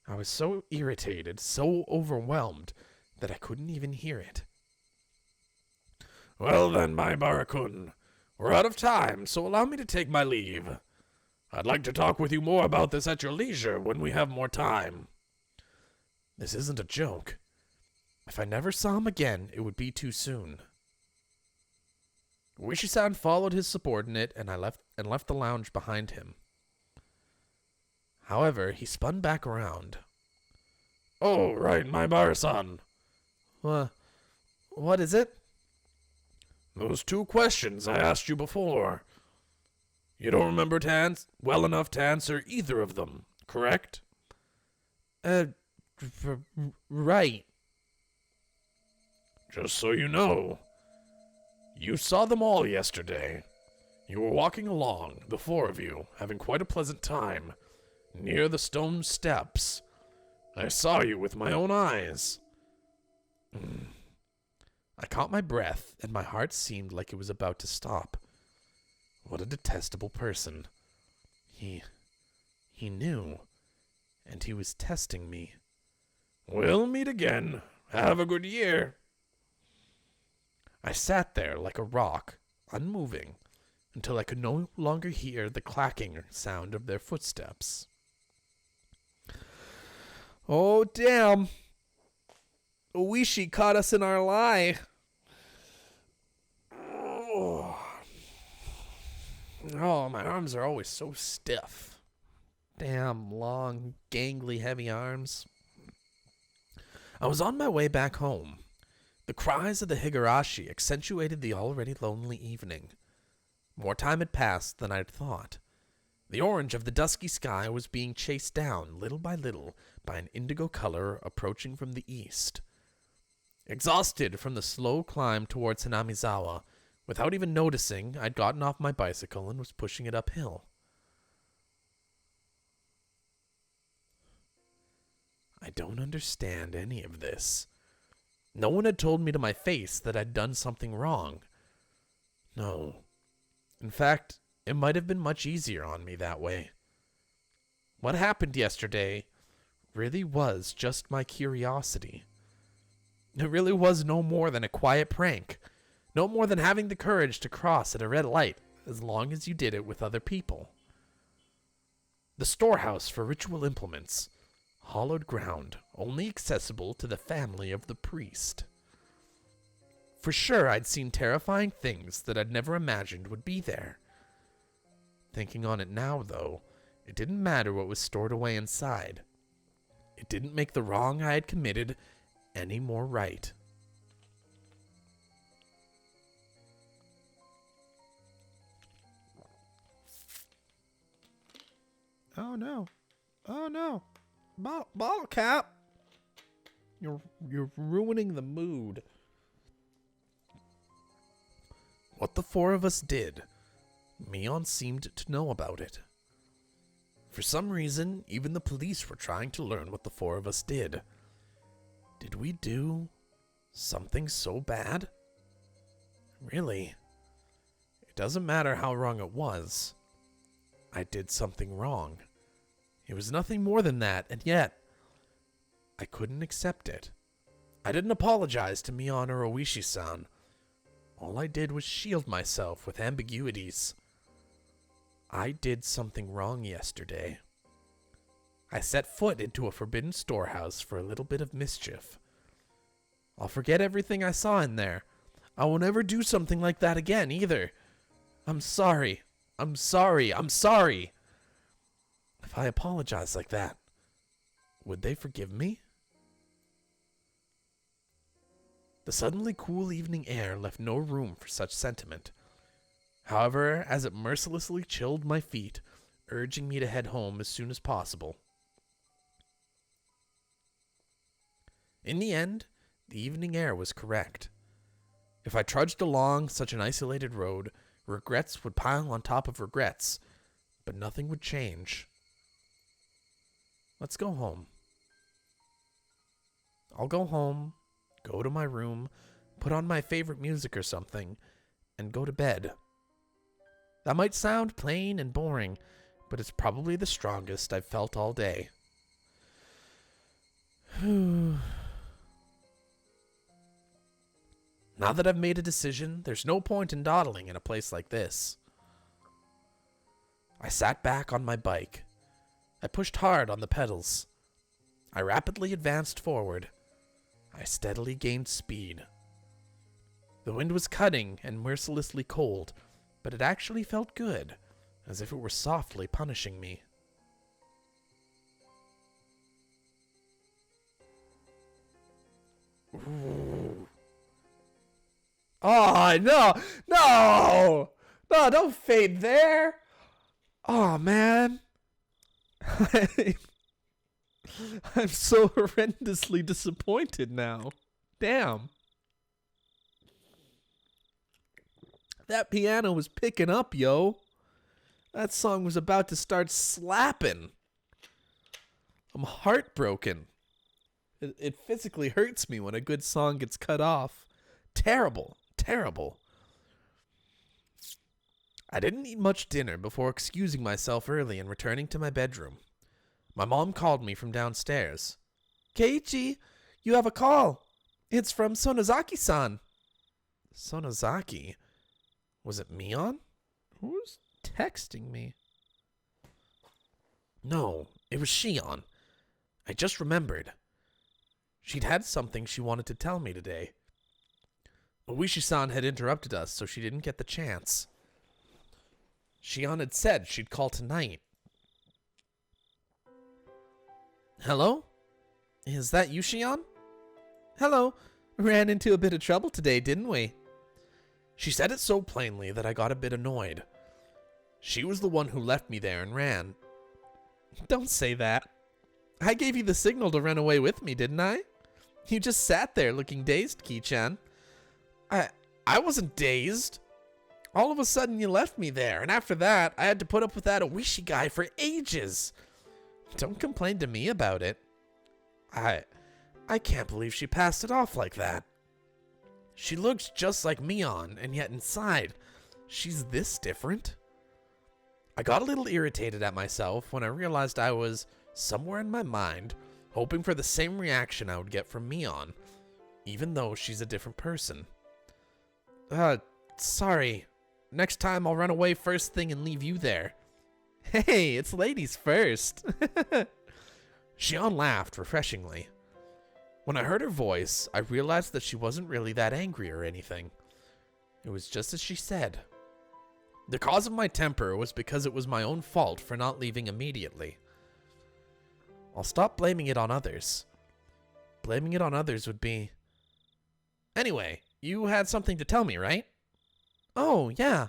B: I was so irritated, so overwhelmed, that I couldn't even hear it.
A: Well then, my Barakun, we're out of time, so allow me to take my leave. I'd like to talk with you more about this at your leisure when we have more time.
B: This isn't a joke. If I never saw him again, it would be too soon. Uishi-san followed his subordinate, and I left the lounge behind him. However, he spun back around.
A: Oh, right, my Bar-san.
B: What is it?
A: Those 2 questions I asked you before. You don't remember well enough to answer either of them, correct?
B: Right.
A: Just so you know, you saw them all yesterday. You were walking along, the 4 of you, having quite a pleasant time, near the stone steps. I saw you with my own eyes.
B: I caught my breath, and my heart seemed like it was about to stop. What a detestable person. He knew, and he was testing me.
A: We'll meet again. Have a good year.
B: I sat there like a rock, unmoving, until I could no longer hear the clacking sound of their footsteps. Oh, damn. Uishi caught us in our lie. Oh, my arms are always so stiff. Damn long, gangly, heavy arms. I was on my way back home. The cries of the Higurashi accentuated the already lonely evening. More time had passed than I'd thought. The orange of the dusky sky was being chased down, little by little, by an indigo color approaching from the east. Exhausted from the slow climb towards Hinamizawa, without even noticing, I'd gotten off my bicycle and was pushing it uphill. I don't understand any of this. No one had told me to my face that I'd done something wrong. No. In fact, it might have been much easier on me that way. What happened yesterday really was just my curiosity. It really was no more than a quiet prank. No more than having the courage to cross at a red light, as long as you did it with other people. The storehouse for ritual implements. Hollowed ground, only accessible to the family of the priest. For sure, I'd seen terrifying things that I'd never imagined would be there. Thinking on it now, though, it didn't matter what was stored away inside. It didn't make the wrong I had committed any more right. Oh no. Oh no. Ball cap. You're ruining the mood. What the 4 of us did, Mion seemed to know about it. For some reason, even the police were trying to learn what the 4 of us did. Did we do something so bad? Really? It doesn't matter how wrong it was. I did something wrong. It was nothing more than that, and yet I couldn't accept it. I didn't apologize to Mion or Oishi-san. All I did was shield myself with ambiguities. I did something wrong yesterday. I set foot into a forbidden storehouse for a little bit of mischief. I'll forget everything I saw in there. I will never do something like that again, either. I'm sorry. I'm sorry. I'm sorry. If I apologize like that, would they forgive me? The suddenly cool evening air left no room for such sentiment. However, as it mercilessly chilled my feet, urging me to head home as soon as possible. In the end, the evening air was correct. If I trudged along such an isolated road, regrets would pile on top of regrets, but nothing would change. Let's go home. I'll go home,
A: go to my room, put on my favorite music or something, and go to bed. That might sound plain and boring, but it's probably the strongest I've felt all day. Now that I've made a decision, there's no point in dawdling in a place like this. I sat back on my bike. I pushed hard on the pedals. I rapidly advanced forward. I steadily gained speed. The wind was cutting and mercilessly cold, but it actually felt good, as if it were softly punishing me. Ooh. Oh, no! No! No, don't fade there! Oh, man. I'm so horrendously disappointed now. Damn. That piano was picking up, yo. That song was about to start slapping. I'm heartbroken. It physically hurts me when a good song gets cut off. Terrible, terrible. I didn't eat much dinner before excusing myself early and returning to my bedroom. My mom called me from downstairs. Keiichi, you have a call. It's from Sonozaki-san. Sonozaki? Was it Mion? Who's texting me? No, it was Shion. I just remembered. She'd had something she wanted to tell me today. Oishi-san had interrupted us, so she didn't get the chance. Shion had said she'd call tonight. Hello? Is that you, Shion? Hello. Ran into a bit of trouble today, didn't we? She said it so plainly that I got a bit annoyed. She was the one who left me there and ran. Don't say that. I gave you the signal to run away with me, didn't I? You just sat there looking dazed, Ki-chan. I wasn't dazed. All of a sudden you left me there, and after that, I had to put up with that Oishi guy for ages. Don't complain to me about it. I can't believe she passed it off like that. She looks just like Mion, and yet inside, she's this different. I got a little irritated at myself when I realized I was, somewhere in my mind, hoping for the same reaction I would get from Mion, even though she's a different person. Sorry. Next time I'll run away first thing and leave you there. Hey, it's ladies first. Shion laughed refreshingly. When I heard her voice, I realized that she wasn't really that angry or anything. It was just as she said. The cause of my temper was because it was my own fault for not leaving immediately. I'll stop blaming it on others. Blaming it on others would be... Anyway, you had something to tell me, right? Oh, yeah.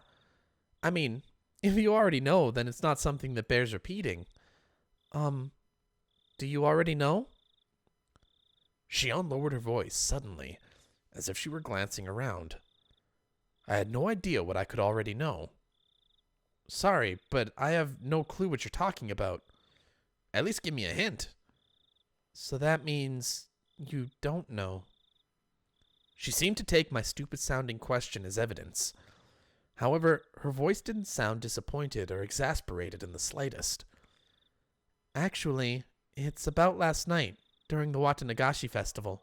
A: I mean, if you already know, then it's not something that bears repeating. Do you already know? Shion lowered her voice suddenly, as if she were glancing around. I had no idea what I could already know. Sorry, but I have no clue what you're talking about. At least give me a hint. So that means you don't know. She seemed to take my stupid-sounding question as evidence. However, her voice didn't sound disappointed or exasperated in the slightest. Actually, it's about last night, during the Watanagashi festival.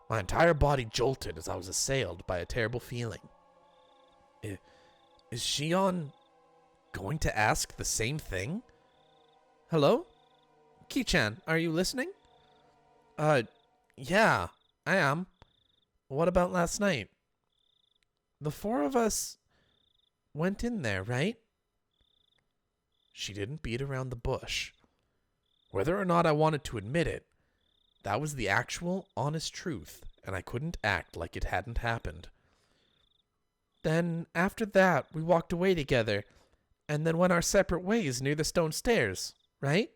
A: My entire body jolted as I was assailed by a terrible feeling. Is Shion going to ask the same thing? Hello? Ki-chan, are you listening? Yeah, I am. What about last night? The four of us went in there, right? She didn't beat around the bush. Whether or not I wanted to admit it, that was the actual, honest truth, and I couldn't act like it hadn't happened. Then, after that, we walked away together, and then went our separate ways near the stone stairs, right?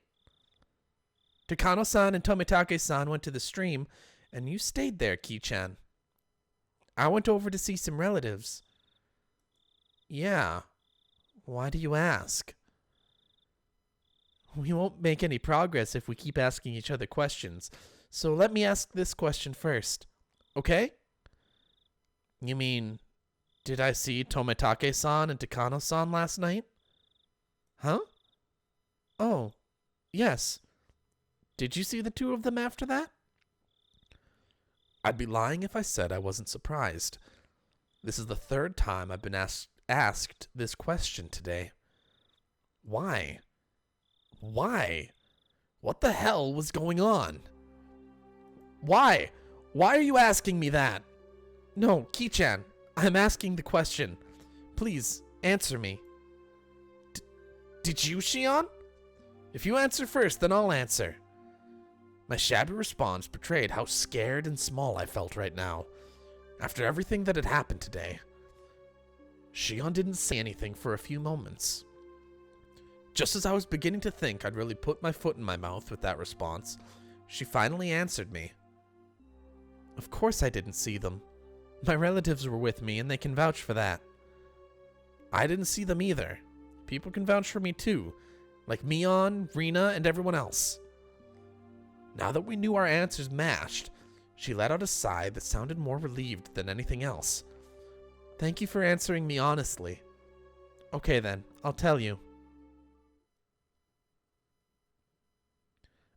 A: Takano-San and Tomitake-San went to the stream, and you stayed there, Ki-chan. I went over to see some relatives. Yeah. Why do you ask? We won't make any progress if we keep asking each other questions, So let me ask this question first, okay? You mean, did I see Tomitake-San and Takano-San last night? Huh? Oh, yes. Did you see the two of them after that? I'd be lying if I said I wasn't surprised. This is the third time I've been asked this question today. Why? Why? What the hell was going on? Why? Why are you asking me that? No, Ki-chan, I'm asking the question. Please, answer me. Did you, Shion? If you answer first, then I'll answer. My shabby response betrayed how scared and small I felt right now, after everything that had happened today. Shion didn't say anything for a few moments. Just as I was beginning to think I'd really put my foot in my mouth with that response, she finally answered me. Of course I didn't see them. My relatives were with me and they can vouch for that. I didn't see them either. People can vouch for me too, like Mion, Rina, and everyone else. Now that we knew our answers matched, she let out a sigh that sounded more relieved than anything else. Thank you for answering me honestly. Okay then, I'll tell you.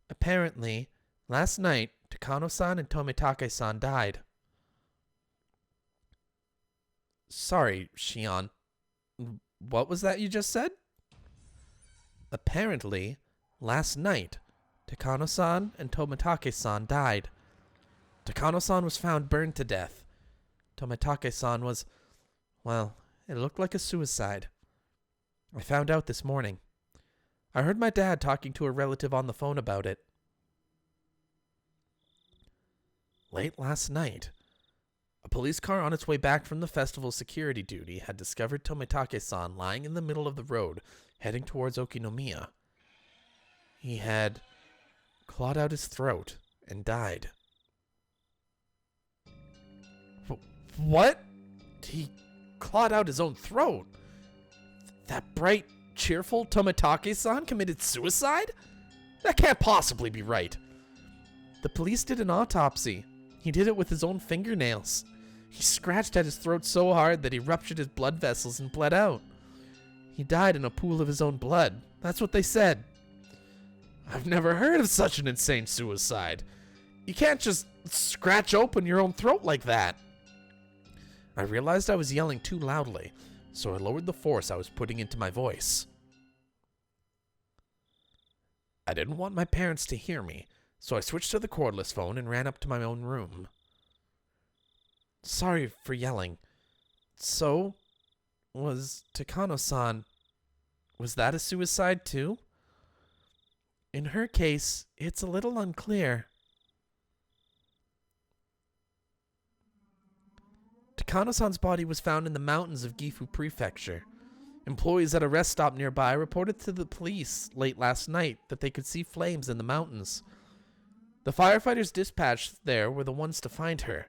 A: Apparently, last night, Takano-san and Tomitake-San died. Sorry, Shion. What was that you just said? Apparently, last night, Takano-san and Tomitake-san died. Takano-san was found burned to death. Tomitake-san was, well, it looked like a suicide. I found out this morning. I heard my dad talking to a relative on the phone about it. Late last night, a police car on its way back from the festival security duty had discovered Tomitake-san lying in the middle of the road, heading towards Okinomiya. He had clawed out his throat and died. What? He clawed out his own throat? That bright, cheerful Tomitake-san committed suicide? That can't possibly be right. The police did an autopsy. He did it with his own fingernails. He scratched at his throat so hard that he ruptured his blood vessels and bled out. He died in a pool of his own blood. That's what they said. I've never heard of such an insane suicide. You can't just scratch open your own throat like that. I realized I was yelling too loudly, so I lowered the force I was putting into my voice. I didn't want my parents to hear me, so I switched to the cordless phone and ran up to my own room. Sorry for yelling. So, was Takano-san, was that a suicide too? In her case, it's a little unclear. Takano-san's body was found in the mountains of Gifu Prefecture. Employees at a rest stop nearby reported to the police late last night that they could see flames in the mountains. The firefighters dispatched there were the ones to find her.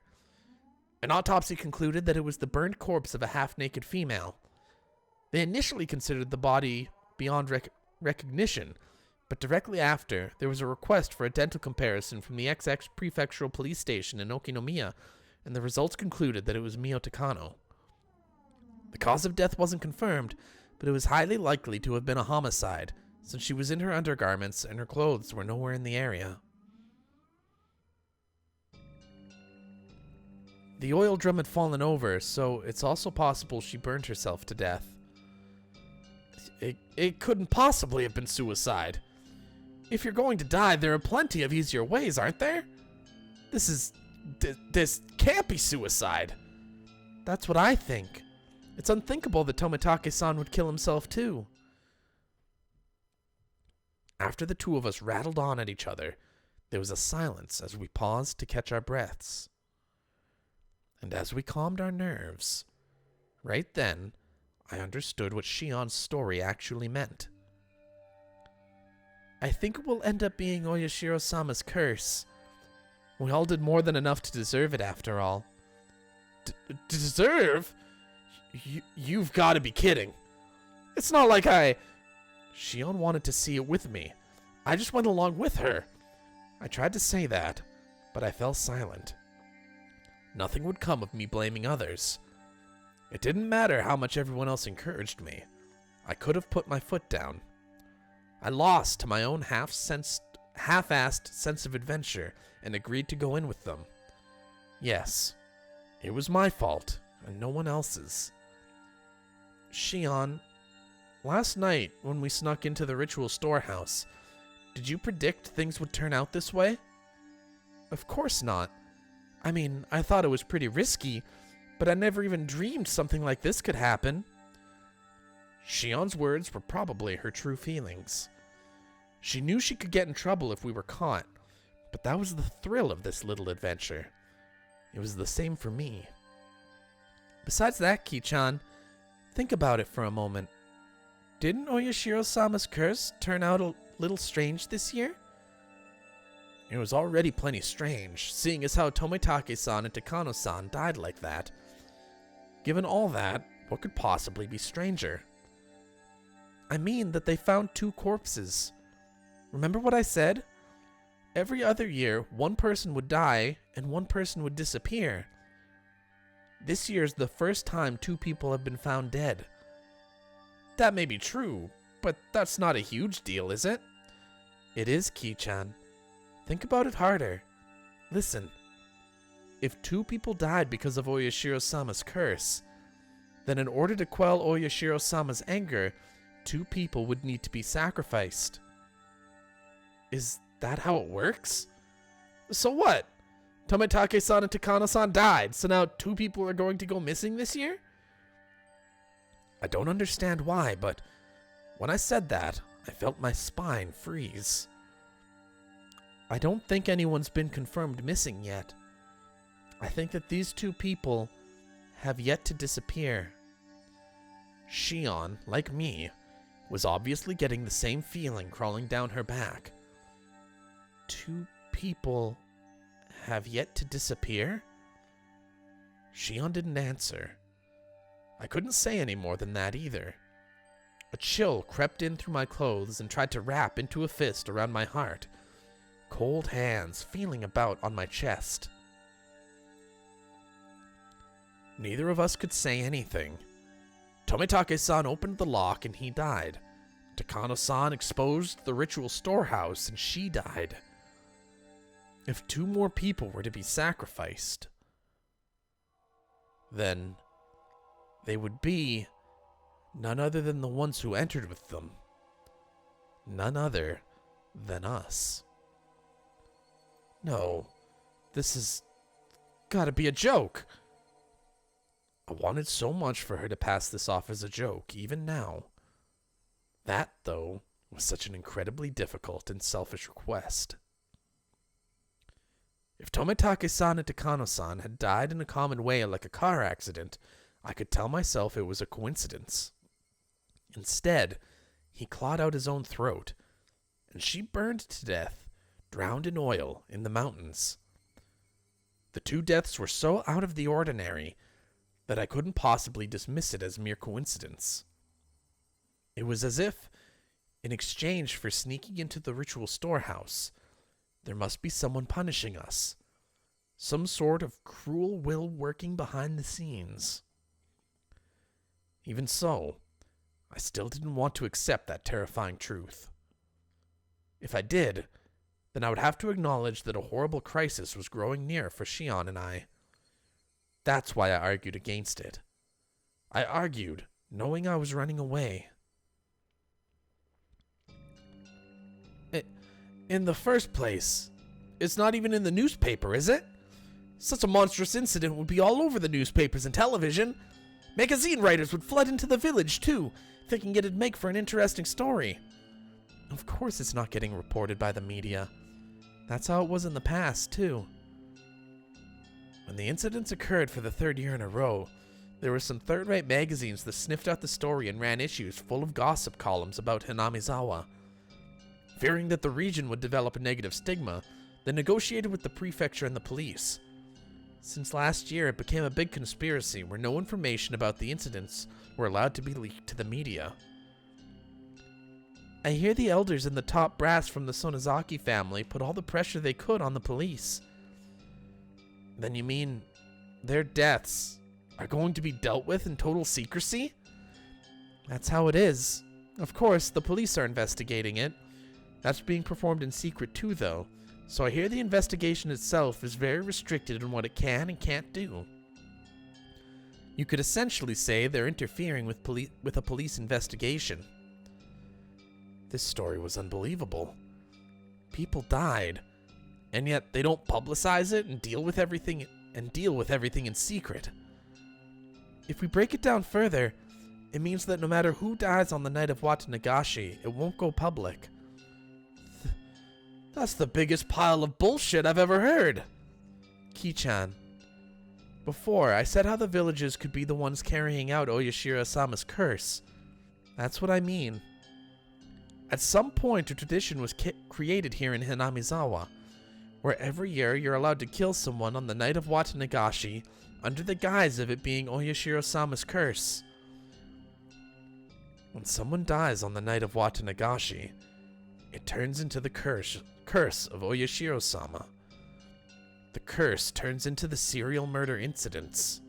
A: An autopsy concluded that it was the burned corpse of a half-naked female. They initially considered the body beyond recognition, but directly after, there was a request for a dental comparison from the XX Prefectural Police Station in Okinomiya, and the results concluded that it was Mio Takano. The cause of death wasn't confirmed, but it was highly likely to have been a homicide, since she was in her undergarments and her clothes were nowhere in the area. The oil drum had fallen over, so it's also possible she burned herself to death. It couldn't possibly have been suicide. If you're going to die, there are plenty of easier ways, aren't there? This can't be suicide. That's what I think. It's unthinkable that Tomitake-san would kill himself too. After the two of us rattled on at each other, there was a silence as we paused to catch our breaths. And as we calmed our nerves, right then, I understood what Shion's story actually meant. I think it will end up being Oyashiro-sama's curse. We all did more than enough to deserve it after all. Deserve? You've got to be kidding. It's not like Shion wanted to see it with me. I just went along with her. I tried to say that, but I fell silent. Nothing would come of me blaming others. It didn't matter how much everyone else encouraged me. I could have put my foot down. I lost to my own half-assed sense of adventure and agreed to go in with them. Yes, it was my fault and no one else's. Shion, last night when we snuck into the ritual storehouse, did you predict things would turn out this way? Of course not. I mean, I thought it was pretty risky, but I never even dreamed something like this could happen. Shion's words were probably her true feelings. She knew she could get in trouble if we were caught, but that was the thrill of this little adventure. It was the same for me. Besides that, Ki-chan, think about it for a moment. Didn't Oyashiro-sama's curse turn out a little strange this year? It was already plenty strange, seeing as how Tomitake-San and Takano-San died like that. Given all that, what could possibly be stranger? I mean that they found 2 corpses. Remember what I said? Every other year, one person would die and one person would disappear. This year's the first time 2 people have been found dead. That may be true, but that's not a huge deal, is it? It is, Ki-chan. Think about it harder. Listen. If 2 people died because of Oyashiro-sama's curse, then in order to quell Oyashiro-sama's anger, 2 people would need to be sacrificed. Is that how it works? So what? Tomitake-san and Takano-san died, so now 2 people are going to go missing this year? I don't understand why, but when I said that, I felt my spine freeze. I don't think anyone's been confirmed missing yet. I think that these 2 people have yet to disappear. Shion, like me, was obviously getting the same feeling crawling down her back. 2 people have yet to disappear? Shion didn't answer. I couldn't say any more than that either. A chill crept in through my clothes and tried to wrap into a fist around my heart. Cold hands feeling about on my chest. Neither of us could say anything. Tomitake-san opened the lock and he died. Takano-san exposed the ritual storehouse and she died. If 2 more people were to be sacrificed, then they would be none other than the ones who entered with them. None other than us. No, this has gotta be a joke. I wanted so much for her to pass this off as a joke, even now. That, though, was such an incredibly difficult and selfish request. If Tomitake-san and Takano-san had died in a common way like a car accident, I could tell myself it was a coincidence. Instead, he clawed out his own throat, and she burned to death, drowned in oil in the mountains. The 2 deaths were so out of the ordinary that I couldn't possibly dismiss it as mere coincidence. It was as if, in exchange for sneaking into the ritual storehouse, there must be someone punishing us. Some sort of cruel will working behind the scenes. Even so, I still didn't want to accept that terrifying truth. If I did, then I would have to acknowledge that a horrible crisis was growing near for Shion and I. That's why I argued against it. I argued, knowing I was running away. In the first place, it's not even in the newspaper, is it? Such a monstrous incident would be all over the newspapers and television. Magazine writers would flood into the village, too, thinking it'd make for an interesting story. Of course it's not getting reported by the media. That's how it was in the past, too. When the incidents occurred for the 3rd year in a row, there were some third-rate magazines that sniffed out the story and ran issues full of gossip columns about Hinamizawa. Fearing that the region would develop a negative stigma, they negotiated with the prefecture and the police. Since last year, it became a big conspiracy where no information about the incidents were allowed to be leaked to the media. I hear the elders and the top brass from the Sonozaki family put all the pressure they could on the police. Then you mean their deaths are going to be dealt with in total secrecy?
B: That's how it is. Of course, the police are investigating it. That's being performed in secret too, though. So I hear the investigation itself is very restricted in what it can and can't do. You could essentially say they're interfering with a police investigation. This story was unbelievable. People died, and yet they don't publicize it and deal with everything in secret. If we break it down further, it means that no matter who dies on the night of Watanagashi, it won't go public.
A: That's the biggest pile of bullshit I've ever heard.
B: Ki-chan, before I said how the villages could be the ones carrying out Oyashiro-sama's curse. That's what I mean. At some point, a tradition was created here in Hinamizawa, where every year you're allowed to kill someone on the night of Watanagashi under the guise of it being Oyashiro-sama's curse. When someone dies on the night of Watanagashi, it turns into the curse of Oyashiro-sama. The curse turns into the serial murder incidents.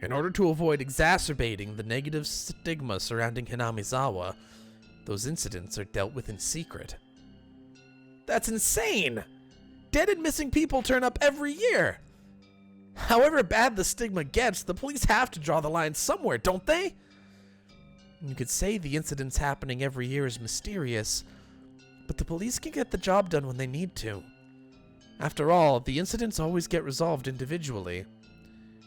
B: In order to avoid exacerbating the negative stigma surrounding Hinamizawa, those incidents are dealt with in secret.
A: That's insane! Dead and missing people turn up every year. However bad the stigma gets, the police have to draw the line somewhere, don't they?
B: You could say the incidents happening every year is mysterious, but the police can get the job done when they need to. After all, the incidents always get resolved individually.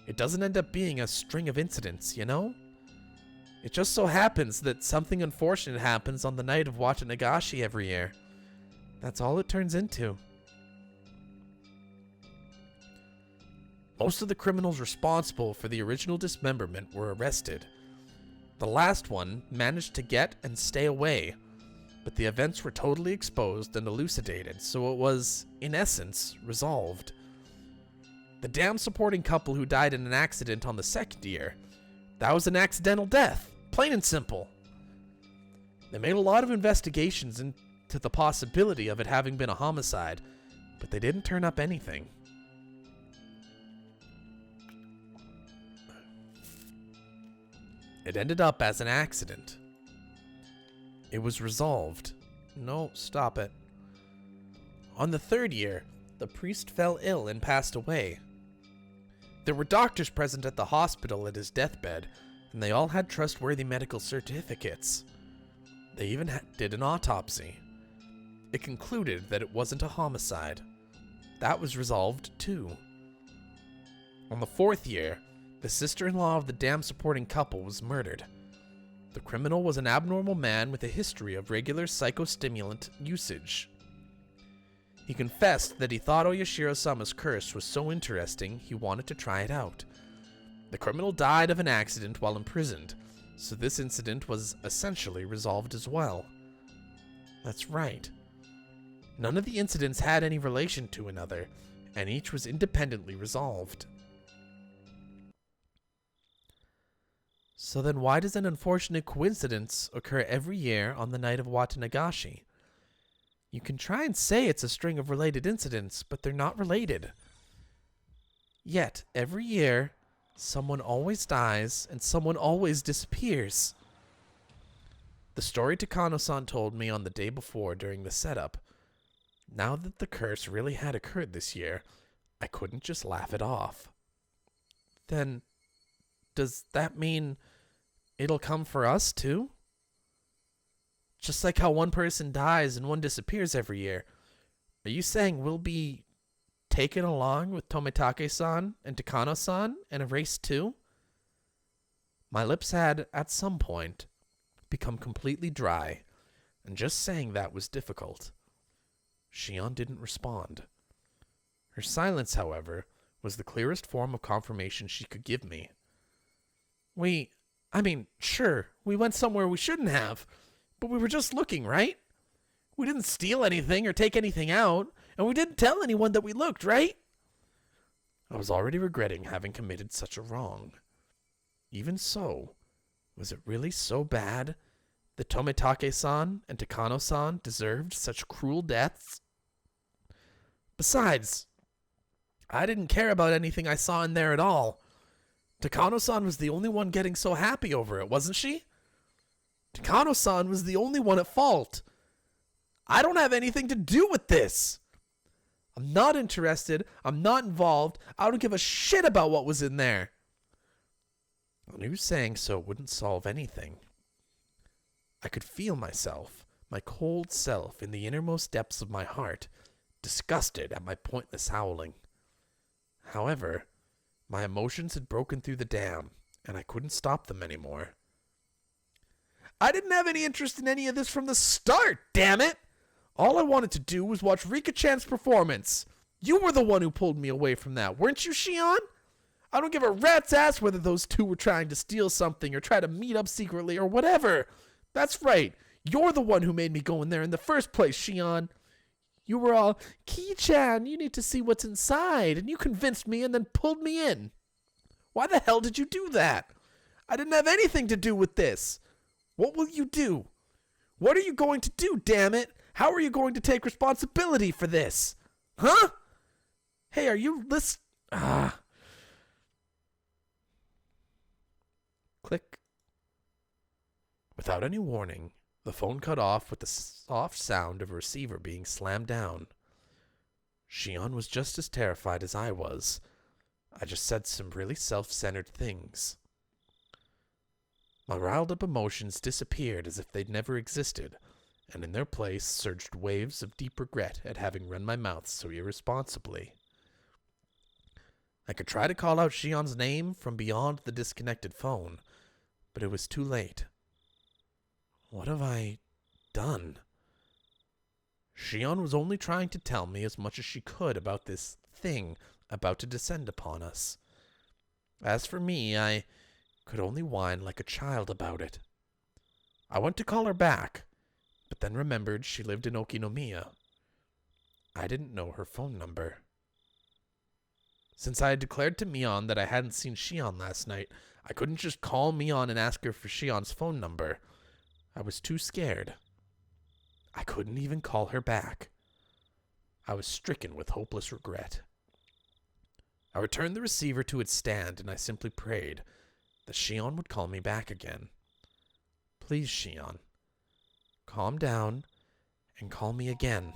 B: It doesn't end up being a string of incidents, you know? It just so happens that something unfortunate happens on the night of Watanagashi every year. That's all it turns into.
A: Most of the criminals responsible for the original dismemberment were arrested. The last one managed to get and stay away, but the events were totally exposed and elucidated, so it was, in essence, resolved. The dam supporting couple who died in an accident on the second year, that was an accidental death, plain and simple. They made a lot of investigations into the possibility of it having been a homicide, but they didn't turn up anything. It ended up as an accident. It was resolved. No, stop it. On the third year, the priest fell ill and passed away. There were doctors present at the hospital at his deathbed, and they all had trustworthy medical certificates. They even did an autopsy. It concluded that it wasn't a homicide. That was resolved too. On the fourth year, the sister-in-law of the dam-supporting couple was murdered. The criminal was an abnormal man with a history of regular psychostimulant usage. He confessed that he thought Oyashiro-sama's curse was so interesting he wanted to try it out. The criminal died of an accident while imprisoned, so this incident was essentially resolved as well. That's right. None of the incidents had any relation to another, and each was independently resolved. So then why does an unfortunate coincidence occur every year on the night of Watanagashi? You can try and say it's a string of related incidents, but they're not related. Yet, every year, someone always dies and someone always disappears. The story Takano-San told me on the day before during the setup. Now that the curse really had occurred this year, I couldn't just laugh it off. Then, does that mean it'll come for us too? Just like how one person dies and one disappears every year, are you saying we'll be taken along with Tomitake-San and Takano-San in a race too? My lips had, at some point, become completely dry, and just saying that was difficult. Shion didn't respond. Her silence, however, was the clearest form of confirmation she could give me. Sure, we went somewhere we shouldn't have, but we were just looking, right? We didn't steal anything or take anything out, and we didn't tell anyone that we looked, right? I was already regretting having committed such a wrong. Even so, was it really so bad that Tomitake-San and Takano-San deserved such cruel deaths? Besides, I didn't care about anything I saw in there at all. Takano-san was the only one getting so happy over it, wasn't she? Takano-san was the only one at fault. I don't have anything to do with this. I'm not interested. I'm not involved. I don't give a shit about what was in there. I knew saying so wouldn't solve anything. I could feel myself, my cold self, in the innermost depths of my heart, disgusted at my pointless howling. However, my emotions had broken through the dam, and I couldn't stop them anymore. I didn't have any interest in any of this from the start, damn it! All I wanted to do was watch Rika-chan's performance. You were the one who pulled me away from that, weren't you, Shion? I don't give a rat's ass whether those two were trying to steal something or try to meet up secretly or whatever. That's right. You're the one who made me go in there in the first place, Shion. You were all, Ki-chan, you need to see what's inside, and you convinced me and then pulled me in. Why the hell did you do that? I didn't have anything to do with this. What will you do? What are you going to do, damn it? How are you going to take responsibility for this? Huh? Hey, are you Click. Without any warning, the phone cut off with the soft sound of a receiver being slammed down. Shion was just as terrified as I was. I just said some really self-centered things. My riled-up emotions disappeared as if they'd never existed, and in their place surged waves of deep regret at having run my mouth so irresponsibly. I could try to call out Shion's name from beyond the disconnected phone, but it was too late. What have I done? Shion was only trying to tell me as much as she could about this thing about to descend upon us. As for me, I could only whine like a child about it. I went to call her back, but then remembered she lived in Okinomiya. I didn't know her phone number. Since I had declared to Mion that I hadn't seen Shion last night, I couldn't just call Mion and ask her for Shion's phone number. I was too scared. I couldn't even call her back. I was stricken with hopeless regret. I returned the receiver to its stand, and I simply prayed that Shion would call me back again. Please, Shion, calm down and call me again.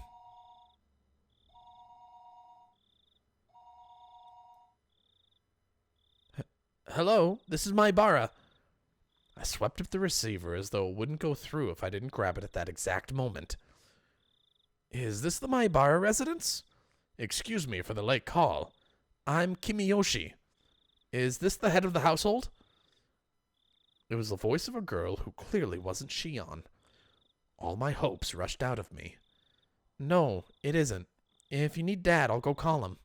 A: Hello, this is Maibara. I swept up the receiver as though it wouldn't go through if I didn't grab it at that exact moment. Is this the Maibara residence? Excuse me for the late call. I'm Kimiyoshi. Is this the head of the household? It was the voice of a girl who clearly wasn't Shion. All my hopes rushed out of me. No, it isn't. If you need Dad, I'll go call him.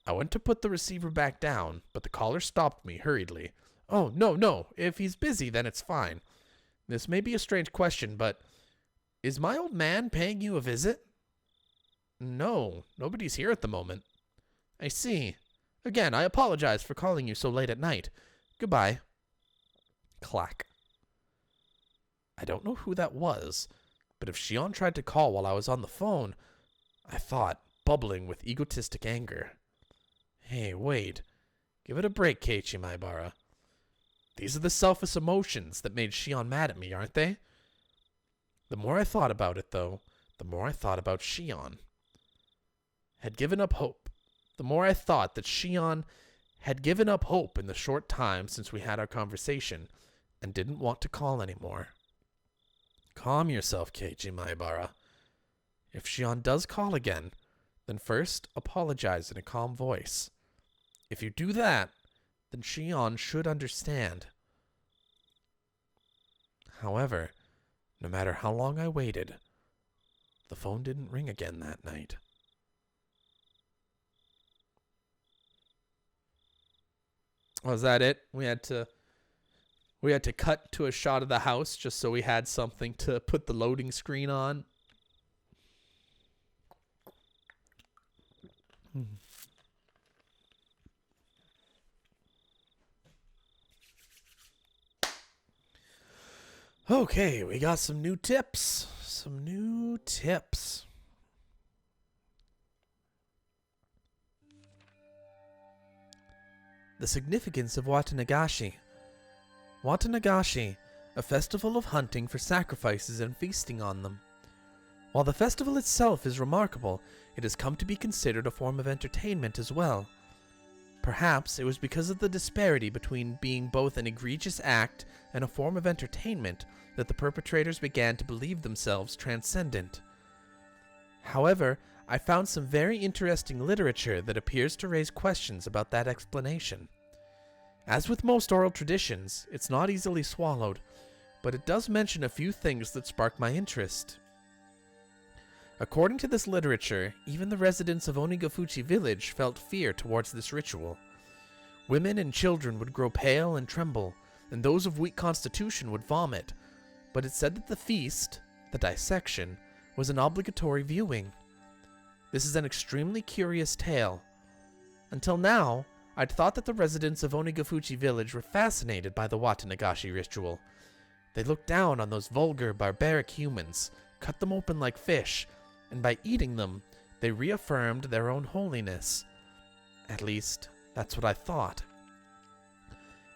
A: I went to put the receiver back down, but the caller stopped me hurriedly. Oh, no. If he's busy, then it's fine. This may be a strange question, but is my old man paying you a visit? No, nobody's here at the moment. I see. Again, I apologize for calling you so late at night. Goodbye. Clack. I don't know who that was, but if Shion tried to call while I was on the phone, I thought, bubbling with egotistic anger. Hey, wait. Give it a break, Keiichi Maibara. These are the selfish emotions that made Shion mad at me, aren't they? The more I thought about it, though, the more I thought about Shion. Had given up hope. The more I thought that Shion had given up hope in the short time since we had our conversation and didn't want to call anymore. Calm yourself, Keiichi Maibara. If Shion does call again, then first apologize in a calm voice. If you do that, then Shion should understand. However, no matter how long I waited, the phone didn't ring again that night. Was that it? We had to cut to a shot of the house just so we had something to put the loading screen on. Okay, we got some new tips. The significance of Watanagashi. Watanagashi, a festival of hunting for sacrifices and feasting on them. While the festival itself is remarkable, it has come to be considered a form of entertainment as well. Perhaps it was because of the disparity between being both an egregious act and a form of entertainment that the perpetrators began to believe themselves transcendent. However, I found some very interesting literature that appears to raise questions about that explanation. As with most oral traditions, it's not easily swallowed, but it does mention a few things that spark my interest. According to this literature, even the residents of Onigafuchi village felt fear towards this ritual. Women and children would grow pale and tremble, and those of weak constitution would vomit, but it said that the feast, the dissection, was an obligatory viewing. This is an extremely curious tale. Until now, I'd thought that the residents of Onigafuchi village were fascinated by the Watanagashi ritual. They looked down on those vulgar, barbaric humans, cut them open like fish, and by eating them, they reaffirmed their own holiness. At least, that's what I thought.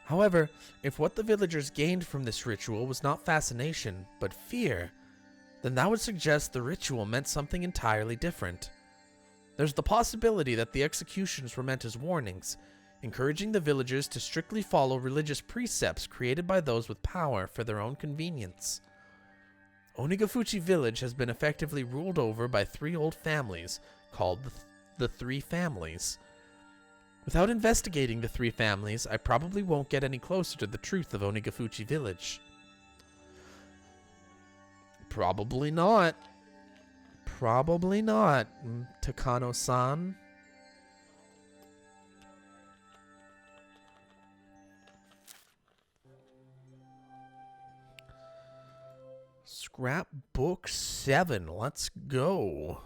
A: However, if what the villagers gained from this ritual was not fascination, but fear, then that would suggest the ritual meant something entirely different. There's the possibility that the executions were meant as warnings, encouraging the villagers to strictly follow religious precepts created by those with power for their own convenience. Onigafuchi village has been effectively ruled over by 3 old families, called the 3 families. Without investigating the 3 families, I probably won't get any closer to the truth of Onigafuchi village. Probably not. Probably not, Takano-San. Scrapbook 7, let's go.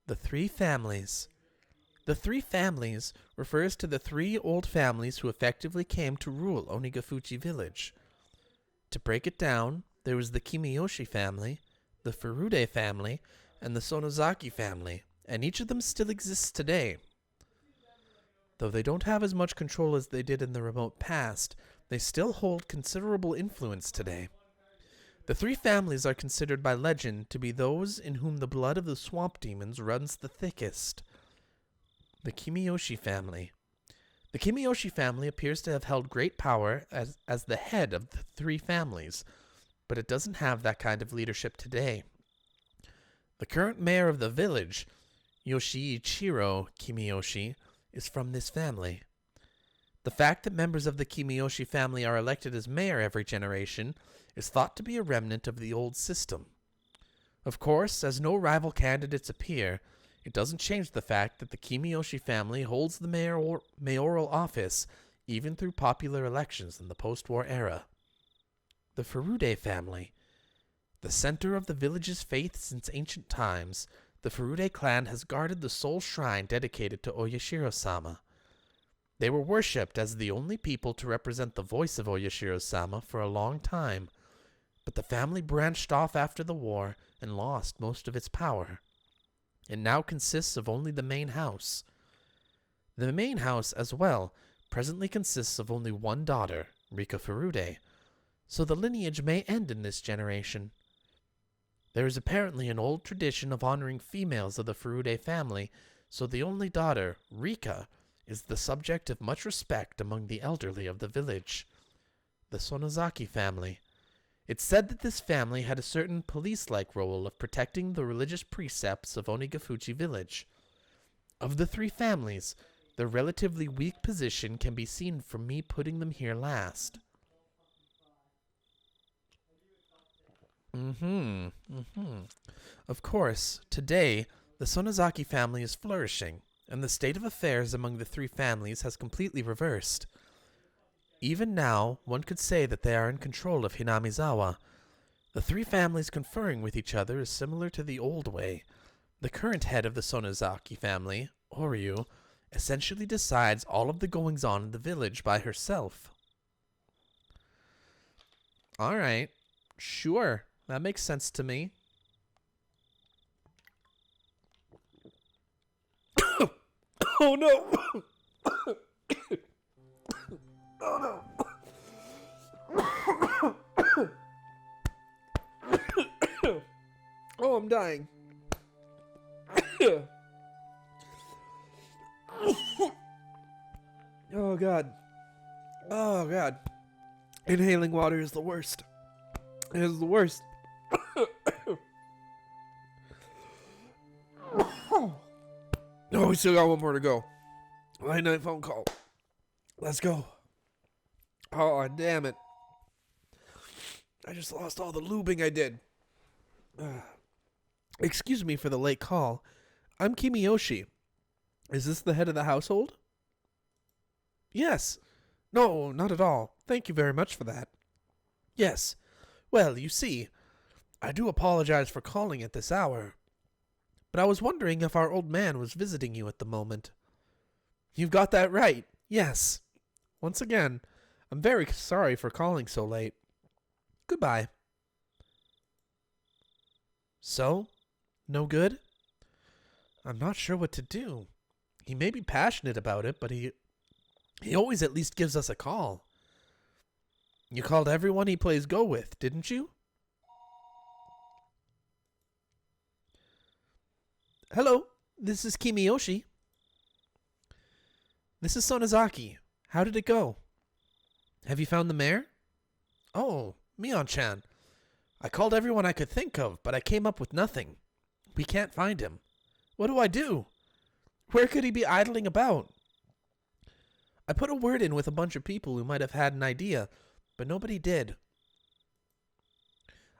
A: The 3 families. The 3 families refers to the 3 old families who effectively came to rule Onigafuchi village. To break it down, there was the Kimiyoshi family, the Furude family, and the Sonozaki family, and each of them still exists today. Though they don't have as much control as they did in the remote past, they still hold considerable influence today. The 3 families are considered by legend to be those in whom the blood of the swamp demons runs the thickest. The Kimiyoshi family. The Kimiyoshi family appears to have held great power as the head of the 3 families, but it doesn't have that kind of leadership today. The current mayor of the village, Yoshiichiro Kimiyoshi, is from this family. The fact that members of the Kimiyoshi family are elected as mayor every generation is thought to be a remnant of the old system. Of course, as no rival candidates appear, it doesn't change the fact that the Kimiyoshi family holds the mayoral office even through popular elections in the post-war era. The Furude family. The center of the village's faith since ancient times, the Furude clan has guarded the sole shrine dedicated to Oyashiro-sama. They were worshipped as the only people to represent the voice of Oyashiro-sama for a long time, but the family branched off after the war and lost most of its power. It now consists of only the main house. The main house, as well, presently consists of only one daughter, Rika Furude, so the lineage may end in this generation. There is apparently an old tradition of honoring females of the Furude family, so the only daughter, Rika, is the subject of much respect among the elderly of the village. The Sonozaki family. It's said that this family had a certain police-like role of protecting the religious precepts of Onigafuchi village. Of the 3 families, their relatively weak position can be seen from me putting them here last. Of course, today, the Sonozaki family is flourishing, and the state of affairs among the 3 families has completely reversed. Even now, one could say that they are in control of Hinamizawa. The 3 families conferring with each other is similar to the old way. The current head of the Sonozaki family, Oryu, essentially decides all of the goings-on in the village by herself. Alright, sure, that makes sense to me.
B: Oh no! Oh no! Oh, I'm dying. Oh god. Oh god. Inhaling water is the worst. It is the worst. Oh, we still got one more to go. Late night phone call. Let's go. Oh, damn it. I just lost all the lubing I did. Excuse me for the late call. I'm Kimiyoshi. Is this the head of the household? Yes. No, not at all. Thank you very much for that. Yes. Well, you see, I do apologize for calling at this hour, but I was wondering if our old man was visiting you at the moment. You've got that right. Yes. Once again, I'm very sorry for calling so late. Goodbye. So? No good? I'm not sure what to do. He may be passionate about it, but he always at least gives us a call. You called everyone he plays Go with, didn't you? Hello, this is Kimiyoshi. This is Sonozaki. How did it go? Have you found the mayor? Oh, Mion-chan. I called everyone I could think of, but I came up with nothing. We can't find him. What do I do? Where could he be idling about? I put a word in with a bunch of people who might have had an idea, but nobody did.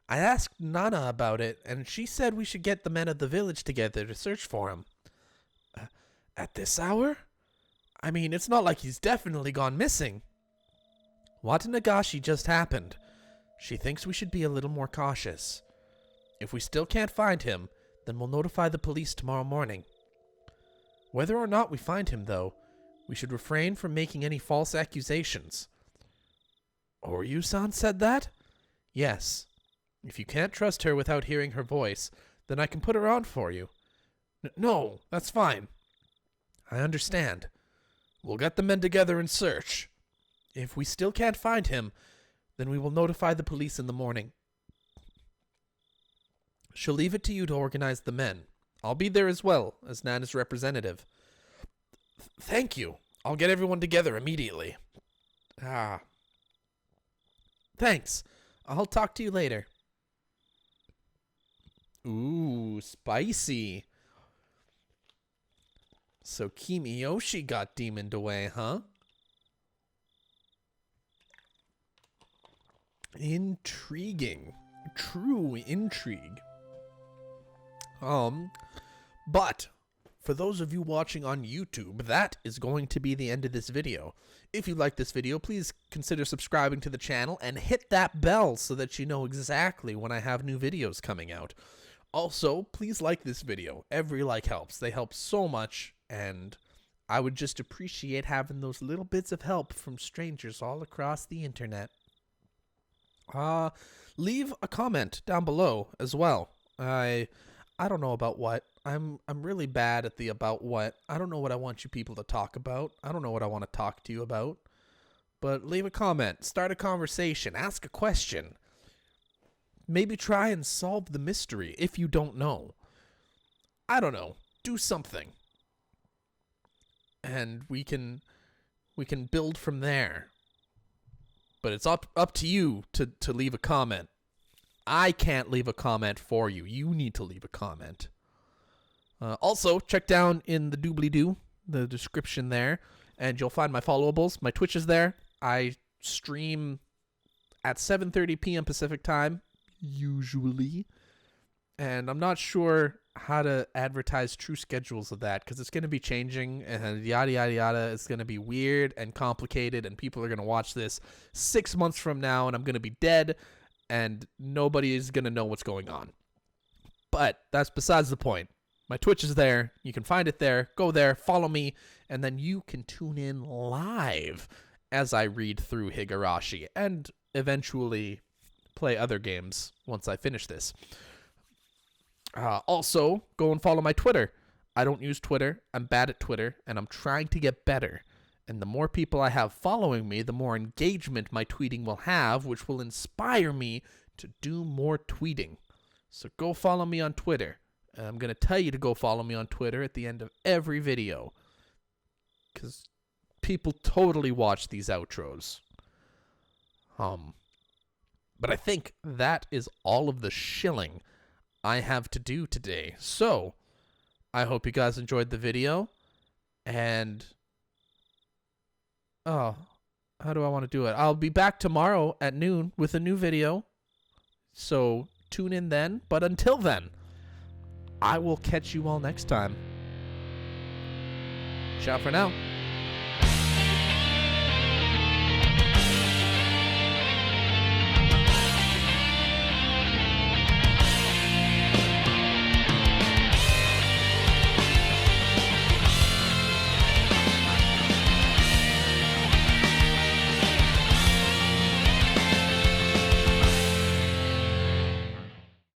B: I asked Nana about it, and she said we should get the men of the village together to search for him. At this hour? I mean, it's not like he's definitely gone missing. Watanagashi just happened. She thinks we should be a little more cautious. If we still can't find him, then we'll notify the police tomorrow morning. Whether or not we find him, though, we should refrain from making any false accusations. Oryu-san said that? Yes. If you can't trust her without hearing her voice, then I can put her on for you. No, that's fine. I understand. We'll get the men together and search. If we still can't find him, then we will notify the police in the morning. She'll leave it to you to organize the men. I'll be there as well, as Nana's representative. Thank you. I'll get everyone together immediately. Thanks. I'll talk to you later. Ooh, spicy. So Kimiyoshi got demoned away, huh? Intriguing. True intrigue. But for those of you watching on YouTube, that is going to be the end of this video. If you like this video, please consider subscribing to the channel and hit that bell so that you know exactly when I have new videos coming out. Also, please like this video. Every like helps. They help so much, and I would just appreciate having those little bits of help from strangers all across the internet. Leave a comment down below as well. I don't know about what. I'm really bad at the about what. I don't know what I want you people to talk about. I don't know what I want to talk to you about. But leave a comment, start a conversation, ask a question. Maybe try and solve the mystery if you don't know. I don't know. Do something. And we can build from there. But it's up to you to leave a comment. I can't leave a comment for you. You need to leave a comment. Also, check down in the doobly-doo, the description there, and you'll find my followables. My Twitch is there. I stream at 7:30 p.m. Pacific time, usually. And I'm not sure how to advertise true schedules of that, because it's going to be changing, and yada, yada, yada. It's going to be weird and complicated, and people are going to watch this 6 months from now, and I'm going to be dead, and nobody is going to know what's going on. But that's besides the point. My Twitch is there. You can find it there. Go there, follow me, and then you can tune in live as I read through Higurashi and eventually play other games once I finish this. Also, go and follow my Twitter.
A: I don't use Twitter. I'm bad at Twitter, and I'm trying to get better. And the more people I have following me, the more engagement my tweeting will have, which will inspire me to do more tweeting. So go follow me on Twitter. And I'm going to tell you to go follow me on Twitter at the end of every video, because people totally watch these outros. But I think that is all of the shilling I have to do today. So, I hope you guys enjoyed the video. And, how do I want to do it? I'll be back tomorrow at noon with a new video. So, tune in then. But until then, I will catch you all next time. Ciao for now.